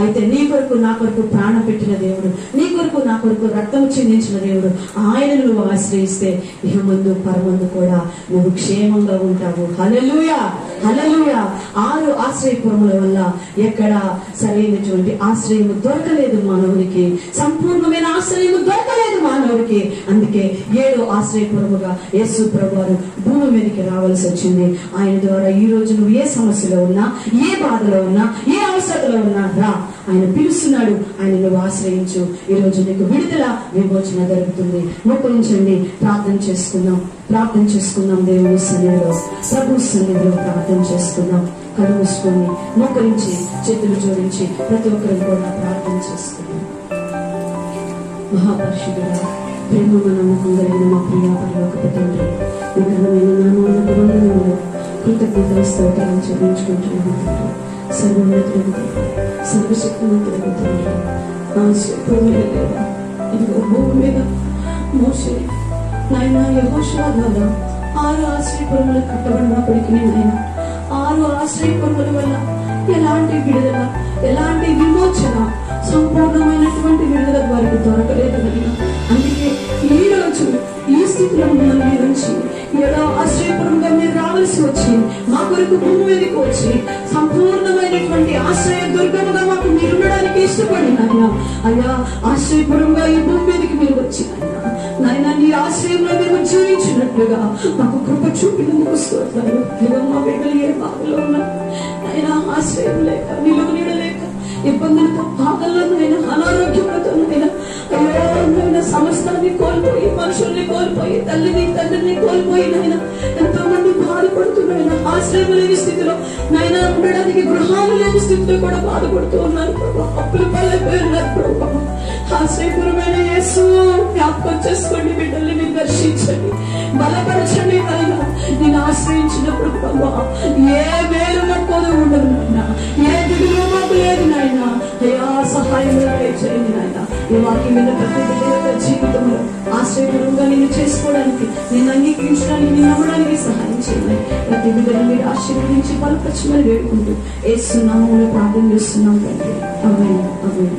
అయితే నీ కొరకు నా కొరకు ప్రాణం పెట్టిన దేవుడు, నీ కొరకు నా కొరకు రక్తం చిందించిన దేవుడు, ఆయనను నువ్వు ఆశ్రయిస్తే ఇహ ముందు పరమందు కూడా నువ్వు క్షేమంగా ఉంటావు. హల్లెలూయా, హల్లెలూయా. 6 ఆశ్రయపురముల వల్ల ఎక్కడ సరైనటువంటి ఆశ్రయము దొరకలేదు మానవునికి, సంపూర్ణమైన ఆశ్రయము దొరకలేదు మానవుడికి. అందుకే 7 ఆశ్రయపురముగా యేసు ప్రభువారు భూమి మీదకి రావాల్సి వచ్చింది. ఆయన ద్వారా ఈ రోజు నువ్వు ఏ సమస్యలో ఉన్నా, ఏ బాధలో ఉన్నా, ఏ అవసరతలో ఉన్నా రా, ఆయన పిలుస్తున్నాడు. ఆయన నువ్వు ఆశ్రయించు. ఈ రోజు నీకు విడుదల, విమోచన జరుగుతుంది. మోకరించండి, ప్రార్థన చేసుకుందాం. దేవుని సన్నిధిలో, ప్రభు సన్నిధిలో ప్రార్థన చేసుకుందాం. కళ్ళు మూసుకొని మోకరించి చేతులు జోడించి ప్రతి ఒక్కరిని కూడా ప్రార్థన చేసుకుందాం. మహాపరిశుద్ధుడా, ప్రేమ నమ్మకం కలిగిన మా ప్రియ పరలోకపు తండ్రి, మీ ఘనమైన నామమునకు వందనములు, కృతజ్ఞతలు, స్తోత్రాలు చెల్లించుకుంటున్నాము. సర్వోన్నతులకు, సర్వశక్తిమంతులకు తండ్రి, ఆశ్రయపురములు ఇదిగో భూమి మీద మోషే నాయన యెహోషువ ద్వారా 6 ఆశ్రయపురములు కట్టబడినప్పటికీ నాయన 6 ఆశ్రయపురముల వల్ల ఎలాంటి విడుదల, ఎలాంటి విమోచన, సంపూర్ణమైనటువంటి విడుదల వారికి దొరకలేదు కనుక అందుకే ఈ రోజు ఈ స్థితిలో మిమ్మల్ని మీ నుంచి 7వ ఆశ్రయపురంగా మీరు రావాల్సి వచ్చి మా కొరకు భూమి మీదకి వచ్చి సంపూర్ణమైనటువంటి ఆశ్రయ దుర్గముగా మాకు మీరు ఉండడానికి ఇష్టపడినాయన. అయ్యా ఆశ్రయపురంగా ఈ భూమి మీదకి మీరు వచ్చి నాయన నీ ఆశ్రయంలో మేము జీవించినట్లుగా మాకు కృప చూపినందుకు స్తోత్రాలు. మా బిడ్డలు ఏ బాధలో ఉన్నారు ఆయన ఆశ్రయం లేక, నిలువ నీడ లేక, ఇబ్బందులతో, బాధల్లోనైనా, అనారోగ్యములతోనైనా అయ్యో సమస్తాన్ని కోల్పోయి, మనుషుల్ని కోల్పోయి, తల్లిని తండ్రిని కోల్పోయి నాయన ఎంతో మంది బాధపడుతున్నాయన. ఆశ్రయం లేని స్థితిలో నాయన ఉండడానికి గృహాలు లేని స్థితిలో కూడా బాధపడుతూ ఉన్నారు ప్రభా. అప్పులు పల్లెపోయినారు ప్రభా. ఆశ్రయపురమైన యేసు జ్ఞాపకం చేసుకోండి, బిడ్డల్ని మీరు దర్శించండి, బలపరచండి నాయన. నేను ఆశ్రయించినప్పుడు ప్రభా ఏ మేలు మట్టుకోదు ఉండదు నాయన, ఏ దిగులు మాకు లేదు నాయన. అయ్యా సహాయం చేయండి నాయన. ఈ వాక్యం మీద ప్రతి బిడ్డ యొక్క జీవితంలో ఆశ్రయపురంగా నేను చేసుకోవడానికి, నేను అంగీకరించడానికి, నేను నమ్మడానికి సహాయం చేయాలి. ప్రతి బిడ్డను మీరు ఆశీర్వదించి బలపరచమని వేడుకుంటూ యేసు నామములో ప్రార్థన చేస్తున్నాం తండ్రి. ఆమేన్.